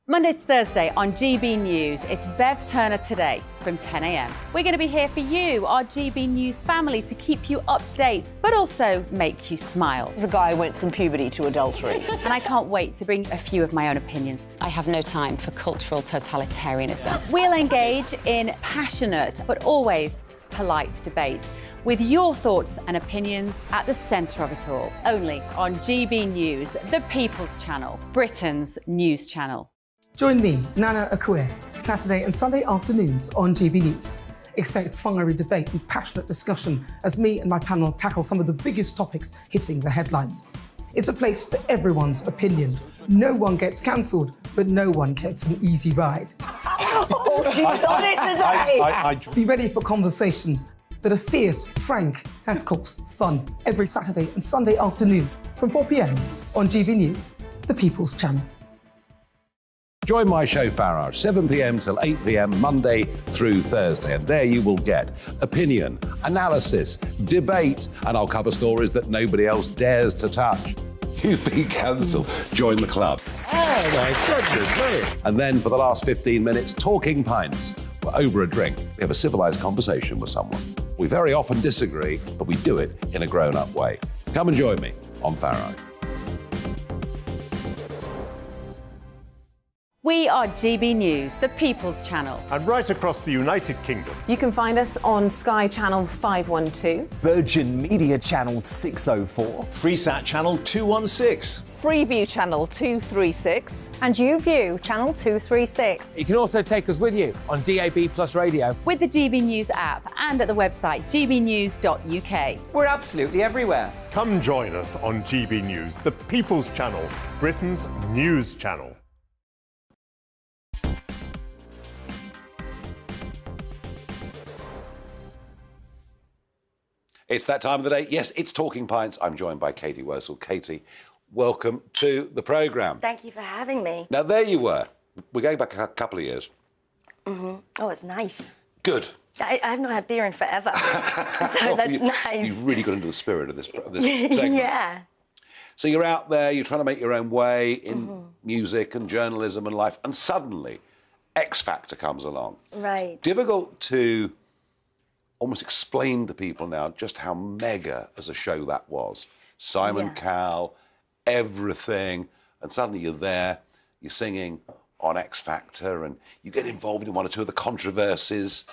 Monday to Thursday on GB News, it's Bev Turner Today from 10 a.m. We're going to be here for you, our GB News family, to keep you up to date, but also make you smile. There's a guy who went from puberty to adultery. And I can't wait to bring a few of my own opinions. I have no time for cultural totalitarianism. We'll engage in passionate, but always polite debate, with your thoughts and opinions at the centre of it all. Only on GB News, the People's Channel, Britain's news channel. Join me, Nana Akue, Saturday and Sunday afternoons on GB News. Expect fiery debate and passionate discussion as me and my panel tackle some of the biggest topics hitting the headlines. It's a place for everyone's opinion. No one gets cancelled, but no one gets an easy ride. Oh, she's on it today! Be ready for conversations that are fierce, frank, and of course, fun. Every Saturday and Sunday afternoon from 4 p.m. on GB News, the People's Channel. Join my show Farage, 7 p.m. till 8 p.m. Monday through Thursday, and there you will get opinion, analysis, debate, and I'll cover stories that nobody else dares to touch. You've been cancelled. Join the club. Oh, my goodness me. And then for the last 15 minutes, Talking Pints. We're over a drink. We have a civilised conversation with someone. We very often disagree, but we do it in a grown-up way. Come and join me on Farage. We are GB News, the People's Channel. And right across the United Kingdom. You can find us on Sky Channel 512. Virgin Media Channel 604. Freesat Channel 216. Freeview Channel 236. And YouView Channel 236. You can also take us with you on DAB Plus Radio. With the GB News app and at the website gbnews.uk. We're absolutely everywhere. Come join us on GB News, the People's Channel, Britain's news channel. It's that time of the day. Yes, it's Talking Pints. I'm joined by Katie Worsell. Katie, welcome to the programme. Thank you for having me. Now, there you were. We're going back a couple of years. Oh, it's nice. Good. I have not had beer in forever, so that's nice. You've really got into the spirit of this segment. Yeah. So you're out there, you're trying to make your own way in music and journalism and life, and suddenly X Factor comes along. Right. It's difficult to almost explain to people now just how mega as a show that was. Simon Cowell, everything, and suddenly you're there, you're singing on X Factor, and you get involved in one or two of the controversies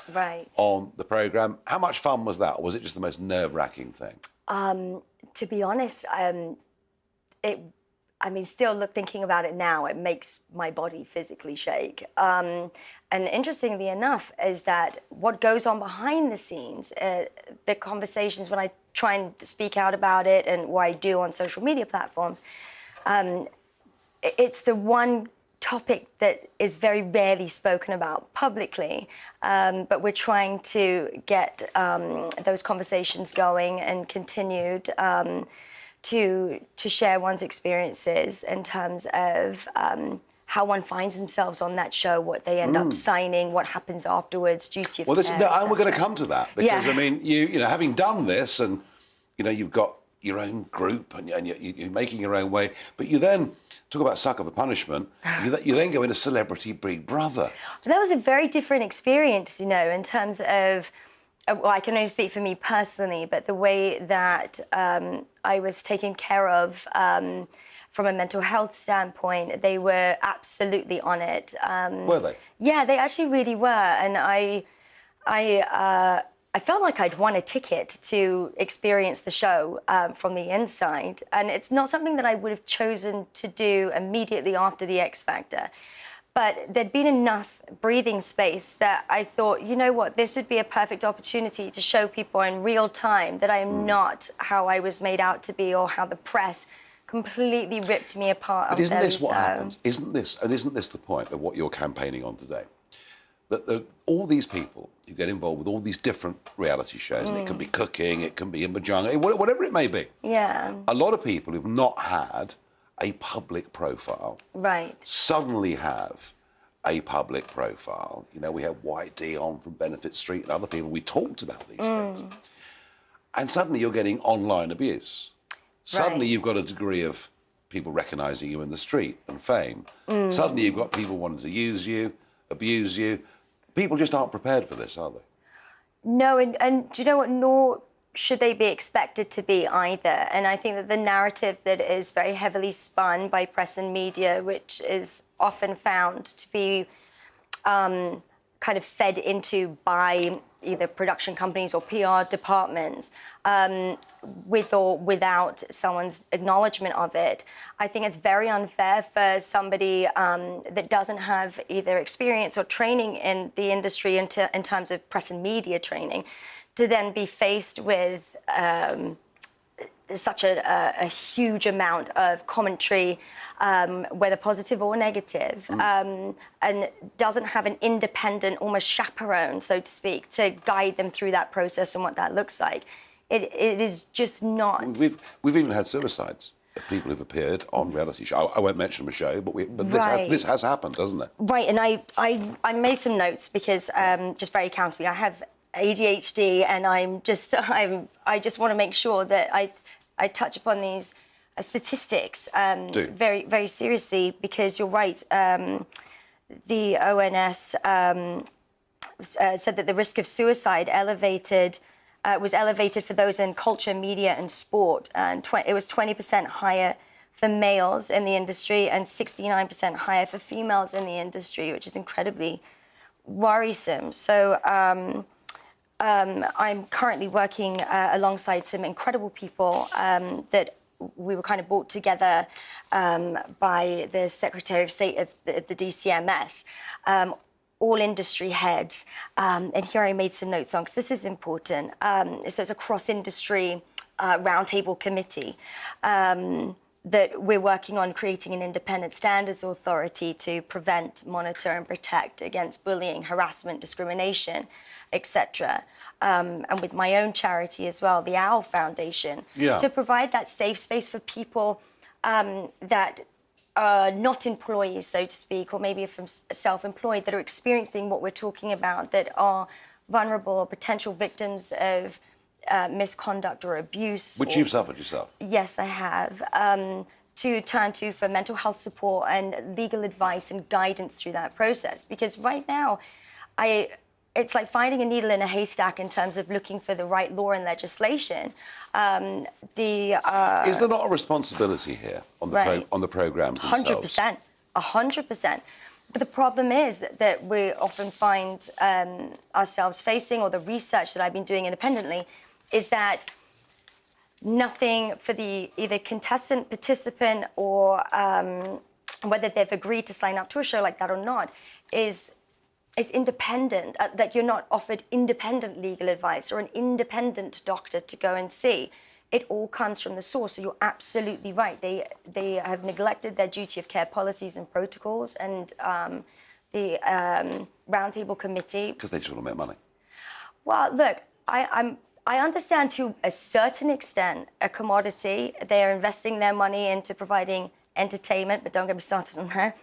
on the programme. How much fun was that, or was it just the most nerve-wracking thing? To be honest, still thinking about it now, it makes my body physically shake. And interestingly enough, is that what goes on behind the scenes, the conversations when I try and speak out about it and what I do on social media platforms, it's the one topic that is very rarely spoken about publicly, but we're trying to get those conversations going and continued to share one's experiences in terms of how one finds themselves on that show, what they end up signing, what happens afterwards, duty of care. And we're going to come to that because I mean, you know, having done this, and you know, you've got your own group, and you're making your own way, but you then talk about sucker for punishment. You then go into Celebrity Big Brother. That was a very different experience, you know, in terms of. Well, I can only speak for me personally, but the way that I was taken care of from a mental health standpoint, they were absolutely on it. Were they? Yeah, they actually really were, and I felt like I'd won a ticket to experience the show from the inside, and it's not something that I would have chosen to do immediately after the X Factor. But there'd been enough breathing space that I thought, you know what, this would be a perfect opportunity to show people in real time that I am not how I was made out to be, or how the press completely ripped me apart. But isn't this what happens? Isn't this the point of what you're campaigning on today? That all these people who get involved with all these different reality shows, and it can be cooking, it can be in the jungle, whatever it may be. Yeah. A lot of people who've not had a public profile suddenly have a public profile. You know, we had YD on from Benefit Street and other people. We talked about these things. And suddenly you're getting online abuse. Suddenly you've got a degree of people recognising you in the street and fame. Suddenly you've got people wanting to use you, abuse you. People just aren't prepared for this, are they? No, and do you know what? Nor should they be expected to be either. And I think that the narrative that is very heavily spun by press and media, which is often found to be kind of fed into by either production companies or PR departments, with or without someone's acknowledgement of it, I think it's very unfair for somebody that doesn't have either experience or training in the industry in terms of press and media training, to then be faced with such a huge amount of commentary, whether positive or negative, and doesn't have an independent, almost chaperone, so to speak, to guide them through that process and what that looks like. It is just not. We've even had suicides of people who've appeared on reality shows. I won't mention the show, but this has happened, doesn't it? Right, and I made some notes because just very accountably, I have ADHD, and I just want to make sure that I touch upon these statistics Do. very, very seriously, because you're right. The ONS said that the risk of suicide was elevated for those in culture, media, and sport, and it was 20% higher for males in the industry and 69% higher for females in the industry, which is incredibly worrisome. So I'm currently working alongside some incredible people that we were kind of brought together by the Secretary of State of the DCMS, all industry heads. And here I made some notes on, because this is important. So it's a cross-industry roundtable committee that we're working on creating an independent standards authority to prevent, monitor, and protect against bullying, harassment, discrimination, etc. And with my own charity as well, the OWL Foundation, to provide that safe space for people that are not employees, so to speak, or maybe from self-employed, that are experiencing what we're talking about, that are vulnerable or potential victims of misconduct or abuse. Which you've suffered yourself. Yes, I have. To turn to for mental health support and legal advice and guidance through that process. Because right now, it's like finding a needle in a haystack in terms of looking for the right law and legislation. Is there not a responsibility here on the programmes themselves? 100%. 100%. But the problem is that we often find ourselves facing, or the research that I've been doing independently, is that nothing for the either contestant, participant, or whether they've agreed to sign up to a show like that or not, is independent, that you're not offered independent legal advice or an independent doctor to go and see. It all comes from the source. So you're absolutely right. They have neglected their duty of care policies and protocols, and the Roundtable Committee. Because they just want to make money. Well, look, I understand to a certain extent a commodity. They are investing their money into providing entertainment, but don't get me started on that.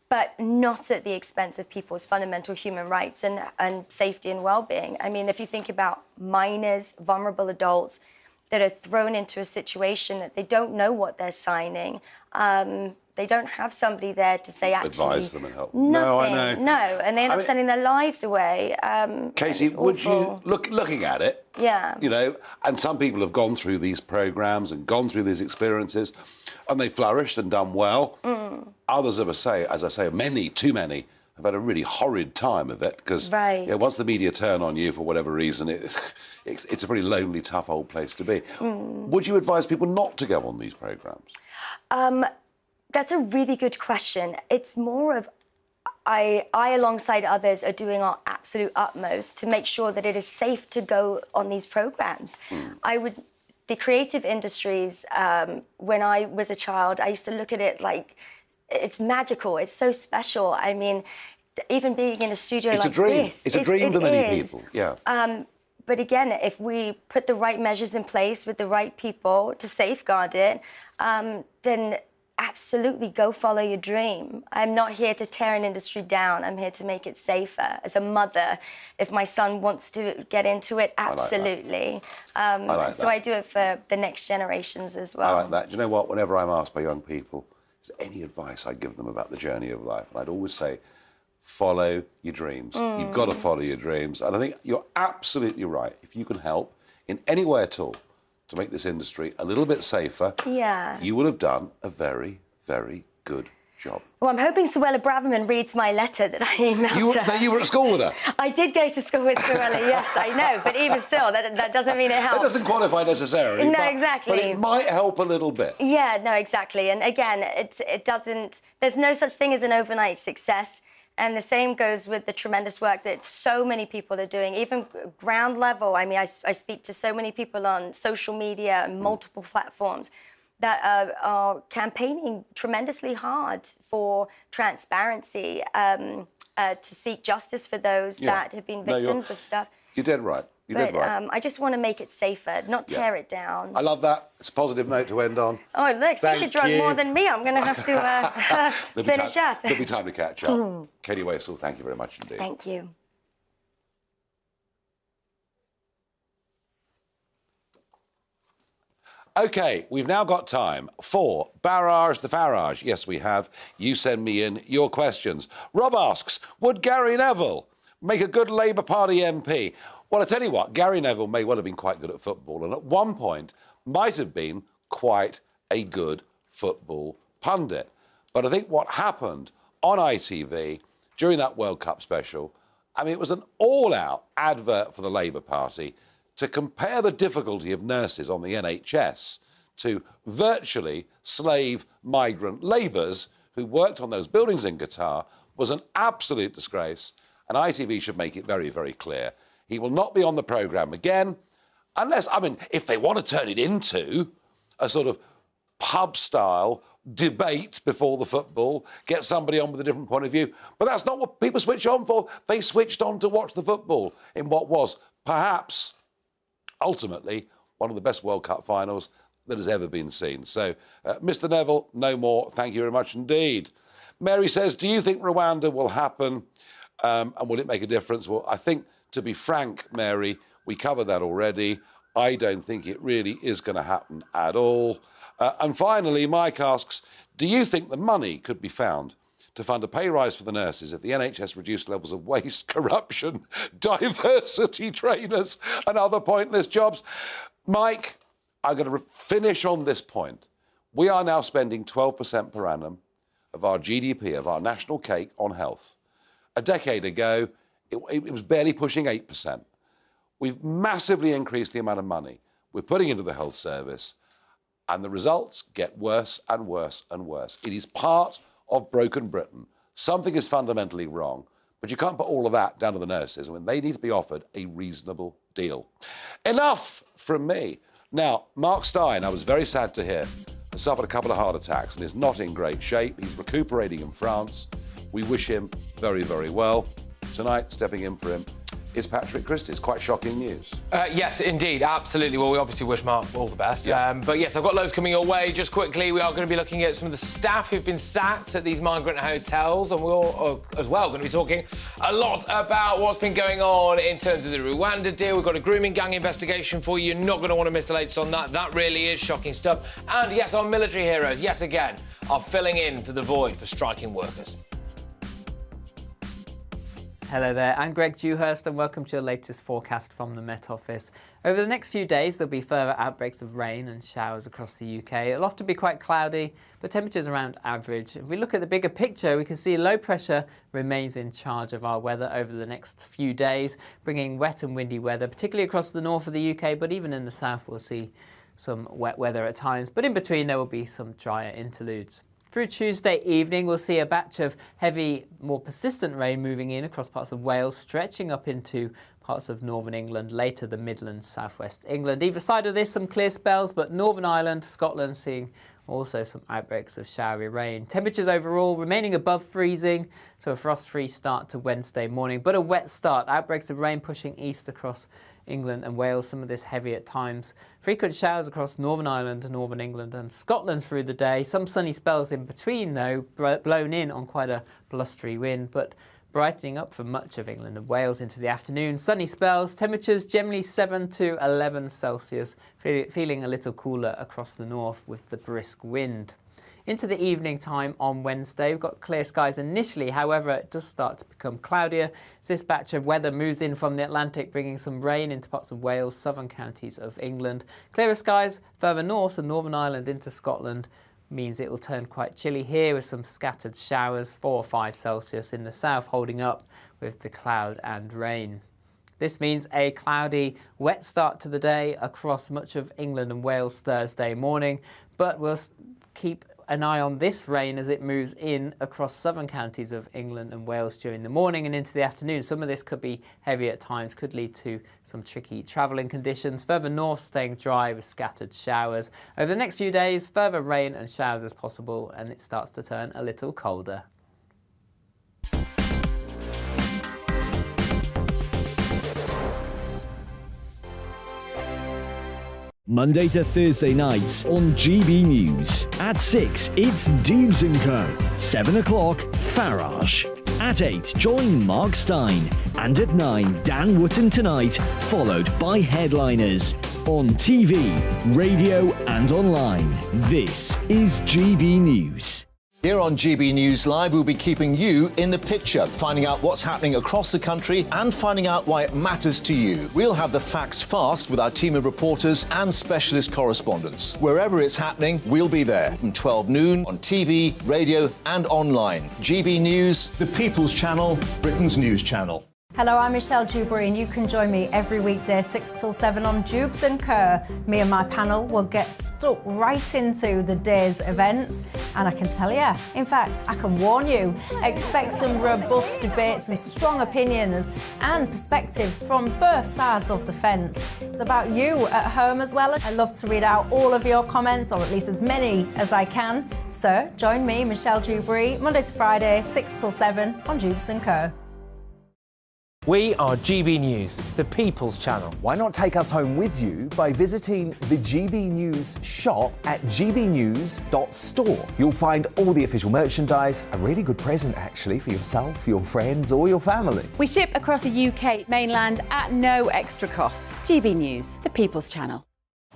But not at the expense of people's fundamental human rights and safety and well-being. I mean, if you think about minors, vulnerable adults that are thrown into a situation that they don't know what they're signing, they don't have somebody there to say, actually, advise them and help. Nothing, no, I know. No, and they end up sending their lives away. Katie, would you, looking at it, you know, and some people have gone through these programmes and gone through these experiences, and they flourished and done well. Others of us as I say, many, too many, have had a really horrid time of it, because once the media turn on you for whatever reason, it's a pretty lonely, tough old place to be. Would you advise people not to go on these programmes? That's a really good question. It's more of I, alongside others, are doing our absolute utmost to make sure that it is safe to go on these programs. The creative industries, when I was a child, I used to look at it like it's magical. It's so special. I mean, even being in a studio like this. It's a dream for many people, yeah. But again, if we put the right measures in place with the right people to safeguard it, then absolutely go follow your dream. I'm not here to tear an industry down. I'm here to make it safer. As a mother, if my son wants to get into it, absolutely. So I do it for the next generations as well. I like that. Do you know what? Whenever I'm asked by young people, is there any advice I give them about the journey of life? And I'd always say, follow your dreams. You've got to follow your dreams. And I think you're absolutely right. If you can help in any way at all to make this industry a little bit safer, you will have done a very, very good job. Well, I'm hoping Suella Braverman reads my letter that I emailed to her. You were at school with her? I did go to school with Suella, yes, I know. But even still, that doesn't mean it helps. That doesn't qualify necessarily. No, exactly. But it might help a little bit. Yeah, no, exactly. And again, it doesn't... There's no such thing as an overnight success. And the same goes with the tremendous work that so many people are doing, even ground level. I mean, I speak to so many people on social media and multiple platforms that are campaigning tremendously hard for transparency, to seek justice for those that have been victims of stuff. You're dead right. You're dead right. I just want to make it safer, not tear it down. I love that. It's a positive note to end on. Oh, look, since you drunk more than me, I'm going to have to finish up. There'll be time to catch up. Katie Waisel, thank you very much indeed. Thank you. OK, we've now got time for Barrage the Farage. Yes, we have. You send me in your questions. Rob asks, would Gary Neville make a good Labour Party MP? Well, I tell you what, Gary Neville may well have been quite good at football, and at one point might have been quite a good football pundit. But I think what happened on ITV during that World Cup special, I mean, it was an all-out advert for the Labour Party to compare the difficulty of nurses on the NHS to virtually slave migrant labourers who worked on those buildings in Qatar was an absolute disgrace, and ITV should make it very, very clear. He will not be on the programme again unless, I mean, if they want to turn it into a sort of pub-style debate before the football, get somebody on with a different point of view. But that's not what people switch on for. They switched on to watch the football in what was perhaps, ultimately, one of the best World Cup finals that has ever been seen. So, Mr. Neville, no more. Thank you very much indeed. Mary says, do you think Rwanda will happen and will it make a difference? Well, I think, to be frank, Mary, we covered that already. I don't think it really is going to happen at all. And finally, Mike asks, do you think the money could be found to fund a pay rise for the nurses if the NHS reduced levels of waste, corruption, diversity trainers and other pointless jobs? Mike, I'm going to finish on this point. We are now spending 12% per annum of our GDP, of our national cake, on health. A decade ago, it was barely pushing 8%. We've massively increased the amount of money we're putting into the health service, and the results get worse and worse and worse. It is part of broken Britain. Something is fundamentally wrong, but you can't put all of that down to the nurses when they need to be offered a reasonable deal. Enough from me. Now, Mark Stein, I was very sad to hear, has suffered a couple of heart attacks and is not in great shape. He's recuperating in France. We wish him very, very well. Tonight, stepping in for him is Patrick Christie. It's quite shocking news. Yes, indeed, absolutely. Well, we obviously wish Mark all the best. Yeah. But yes, I've got loads coming your way. Just quickly, we are going to be looking at some of the staff who've been sacked at these migrant hotels, and we're all, as well, going to be talking a lot about what's been going on in terms of the Rwanda deal. We've got a grooming gang investigation for you. You're not going to want to miss the latest on that. That really is shocking stuff. And yes, our military heroes, yes, again, are filling in for the void for striking workers. Hello there, I'm Greg Dewhurst and welcome to your latest forecast from the Met Office. Over the next few days there'll be further outbreaks of rain and showers across the UK. It'll often be quite cloudy, but temperatures around average. If we look at the bigger picture, we can see low pressure remains in charge of our weather over the next few days, bringing wet and windy weather, particularly across the north of the UK, but even in the south we'll see some wet weather at times, but in between there will be some drier interludes. Through Tuesday evening, we'll see a batch of heavy, more persistent rain moving in across parts of Wales, stretching up into parts of northern England, later the Midlands, southwest England. Either side of this, some clear spells, but Northern Ireland, Scotland seeing also some outbreaks of showery rain. Temperatures overall remaining above freezing, so a frost-free start to Wednesday morning, but a wet start. Outbreaks of rain pushing east across England and Wales, some of this heavy at times. Frequent showers across Northern Ireland, Northern England and Scotland through the day. Some sunny spells in between though, blown in on quite a blustery wind, but brightening up for much of England and Wales into the afternoon. Sunny spells, temperatures generally 7 to 11 Celsius, feeling a little cooler across the north with the brisk wind. Into the evening time on Wednesday, we've got clear skies initially, however it does start to become cloudier as this batch of weather moves in from the Atlantic, bringing some rain into parts of Wales, southern counties of England. Clearer skies further north and Northern Ireland into Scotland means it will turn quite chilly here with some scattered showers, 4 or 5 Celsius in the south, holding up with the cloud and rain. This means a cloudy, wet start to the day across much of England and Wales Thursday morning, but we'll keep an eye on this rain as it moves in across southern counties of England and Wales during the morning and into the afternoon. Some of this could be heavy at times, could lead to some tricky travelling conditions. Further north, staying dry with scattered showers. Over the next few days, further rain and showers as possible, and it starts to turn a little colder. Monday to Thursday nights on GB News. At 6, it's Dubes & Co. 7 o'clock, Farage. At 8, join Mark Stein. And at 9, Dan Wootton Tonight, followed by Headliners. On TV, radio and online. This is GB News. Here on GB News Live, we'll be keeping you in the picture, finding out what's happening across the country and finding out why it matters to you. We'll have the facts fast with our team of reporters and specialist correspondents. Wherever it's happening, we'll be there from 12 noon on TV, radio and online. GB News, the People's Channel, Britain's news channel. Hello, I'm Michelle Dewberry and you can join me every weekday 6 till 7 on Jubes and Kerr. Me and my panel will get stuck right into the day's events and I can tell you, in fact, I can warn you, expect some robust debates, some strong opinions and perspectives from both sides of the fence. It's about you at home as well. I love to read out all of your comments, or at least as many as I can. So join me, Michelle Dewberry, Monday to Friday, 6 till 7 on Jubes and Kerr. We are GB News, the People's Channel. Why not take us home with you by visiting the GB News shop at gbnews.store. You'll find all the official merchandise, a really good present actually for yourself, your friends or your family. We ship across the UK mainland at no extra cost. GB News, the People's Channel.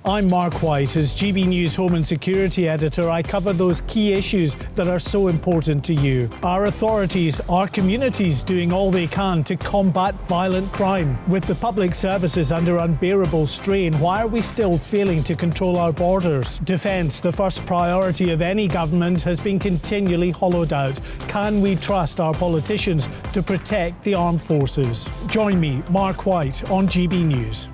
I'm Mark White. As GB News Home and Security Editor, I cover those key issues that are so important to you. Our authorities, our communities doing all they can to combat violent crime. With the public services under unbearable strain, why are we still failing to control our borders? Defence, the first priority of any government, has been continually hollowed out. Can we trust our politicians to protect the armed forces? Join me, Mark White, on GB News.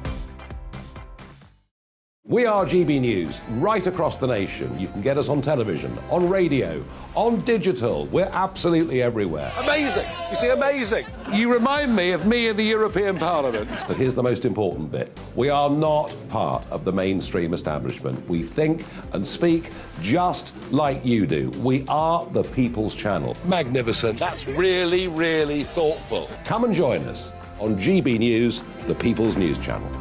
We are GB News, right across the nation. You can get us on television, on radio, on digital. We're absolutely everywhere. Amazing! You see, amazing! You remind me of me in the European Parliament. But here's the most important bit. We are not part of the mainstream establishment. We think and speak just like you do. We are the People's Channel. Magnificent. That's really, really thoughtful. Come and join us on GB News, the People's News Channel.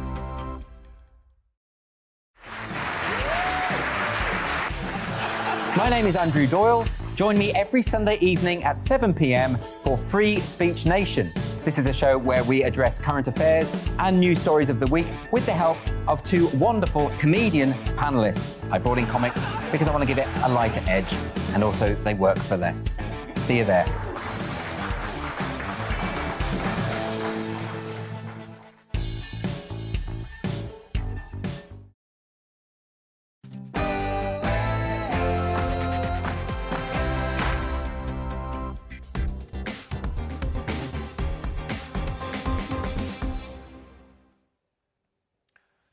My name is Andrew Doyle. Join me every Sunday evening at 7 p.m. for Free Speech Nation. This is a show where we address current affairs and news stories of the week with the help of two wonderful comedian panellists. I brought in comics because I want to give it a lighter edge, and also they work for less. See you there.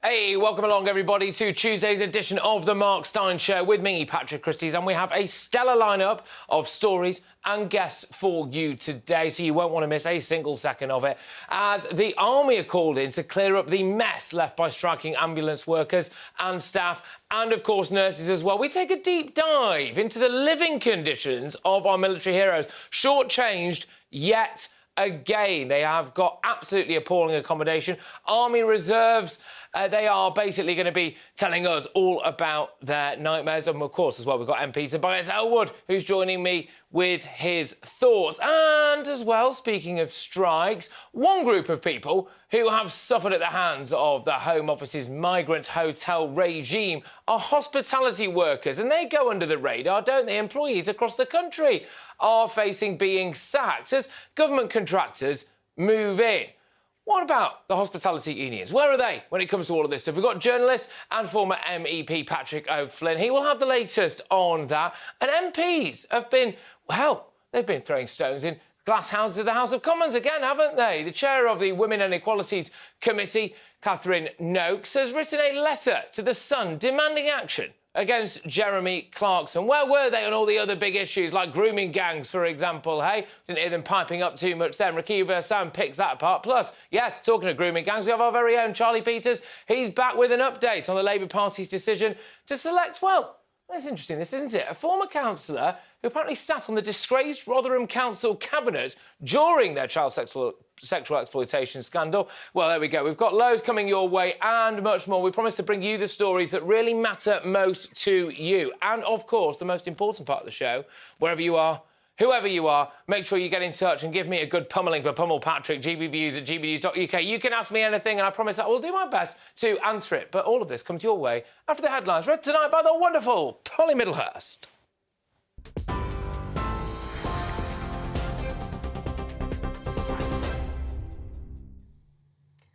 Hey, welcome along everybody to Tuesday's edition of the Mark Stein Show with me, Patrick Christys, and we have a stellar lineup of stories and guests for you today, so you won't want to miss a single second of it, as the Army are called in to clear up the mess left by striking ambulance workers and staff, and of course nurses as well. We take a deep dive into the living conditions of our military heroes, shortchanged yet again. They have got absolutely appalling accommodation. Army reserves, they are basically going to be telling us all about their nightmares. And of course, as well, we've got MP Tobias Elwood, who's joining me with his thoughts. And as well, speaking of strikes, one group of people who have suffered at the hands of the Home Office's migrant hotel regime are hospitality workers. And they go under the radar, don't they? Employees across the country are facing being sacked as government contractors move in. What about the hospitality unions? Where are they when it comes to all of this stuff? We've got journalist and former MEP Patrick O'Flynn. He will have the latest on that. And MPs have been, well, they've been throwing stones in glass houses of the House of Commons again, haven't they? The chair of the Women and Equalities Committee, Catherine Noakes, has written a letter to The Sun demanding action against Jeremy Clarkson. Where were they on all the other big issues, like grooming gangs, for example, hey? Didn't hear them piping up too much then. Rakib Sam picks that apart. Plus, yes, talking of grooming gangs, we have our very own Charlie Peters. He's back with an update on the Labour Party's decision to select, well, that's interesting, this, isn't it? A former councillor who apparently sat on the disgraced Rotherham Council cabinet during their child sexual exploitation scandal. Well, there we go. We've got loads coming your way and much more. We promise to bring you the stories that really matter most to you. And, of course, the most important part of the show, wherever you are, Whoever you are, make sure you get in touch and give me a good pummeling for Pummel Patrick, gbviews@gbnews.uk. You can ask me anything, and I promise I will do my best to answer it. But all of this comes your way after the headlines read tonight by the wonderful Polly Middlehurst.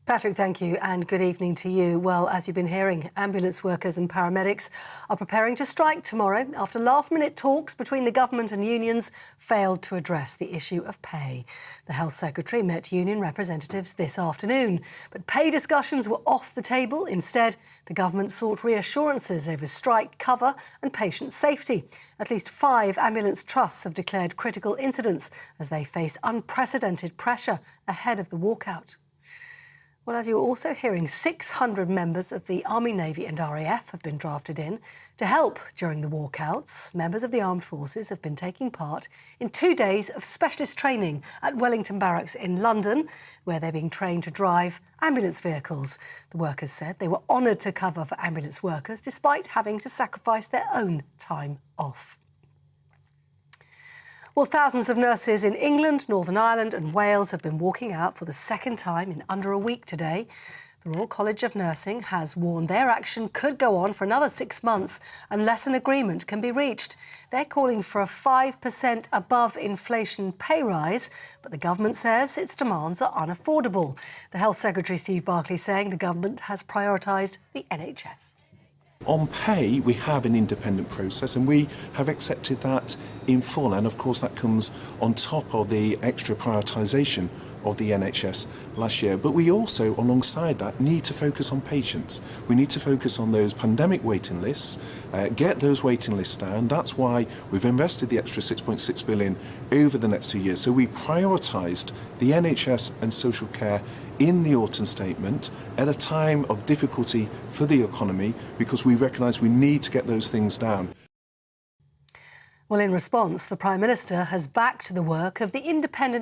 Patrick, thank you, and good evening to you. Well, as you've been hearing, ambulance workers and paramedics are preparing to strike tomorrow after last-minute talks between the government and unions failed to address the issue of pay. The Health Secretary met union representatives this afternoon, but pay discussions were off the table. Instead, the government sought reassurances over strike cover and patient safety. At least 5 ambulance trusts have declared critical incidents as they face unprecedented pressure ahead of the walkout. Well, as you're also hearing, 600 members of the Army, Navy and RAF have been drafted in to help during the walkouts. Members of the armed forces have been taking part in 2 days of specialist training at Wellington Barracks in London, where they're being trained to drive ambulance vehicles. The workers said they were honoured to cover for ambulance workers despite having to sacrifice their own time off. Well, thousands of nurses in England, Northern Ireland and Wales have been walking out for the second time in under a week today. The Royal College of Nursing has warned their action could go on for another 6 months unless an agreement can be reached. They're calling for a 5% above inflation pay rise, but the government says its demands are unaffordable. The Health Secretary, Steve Barclay, saying the government has prioritised the NHS. On pay, we have an independent process and we have accepted that in full, and of course that comes on top of the extra prioritisation of the NHS last year. But we also, alongside that, need to focus on patients. We need to focus on those pandemic waiting lists, get those waiting lists down. That's why we've invested the extra 6.6 billion over the next 2 years. So we prioritised the NHS and social care in the autumn statement at a time of difficulty for the economy, because we recognise we need to get those things down. Well, in response, the Prime Minister has backed the work of the independent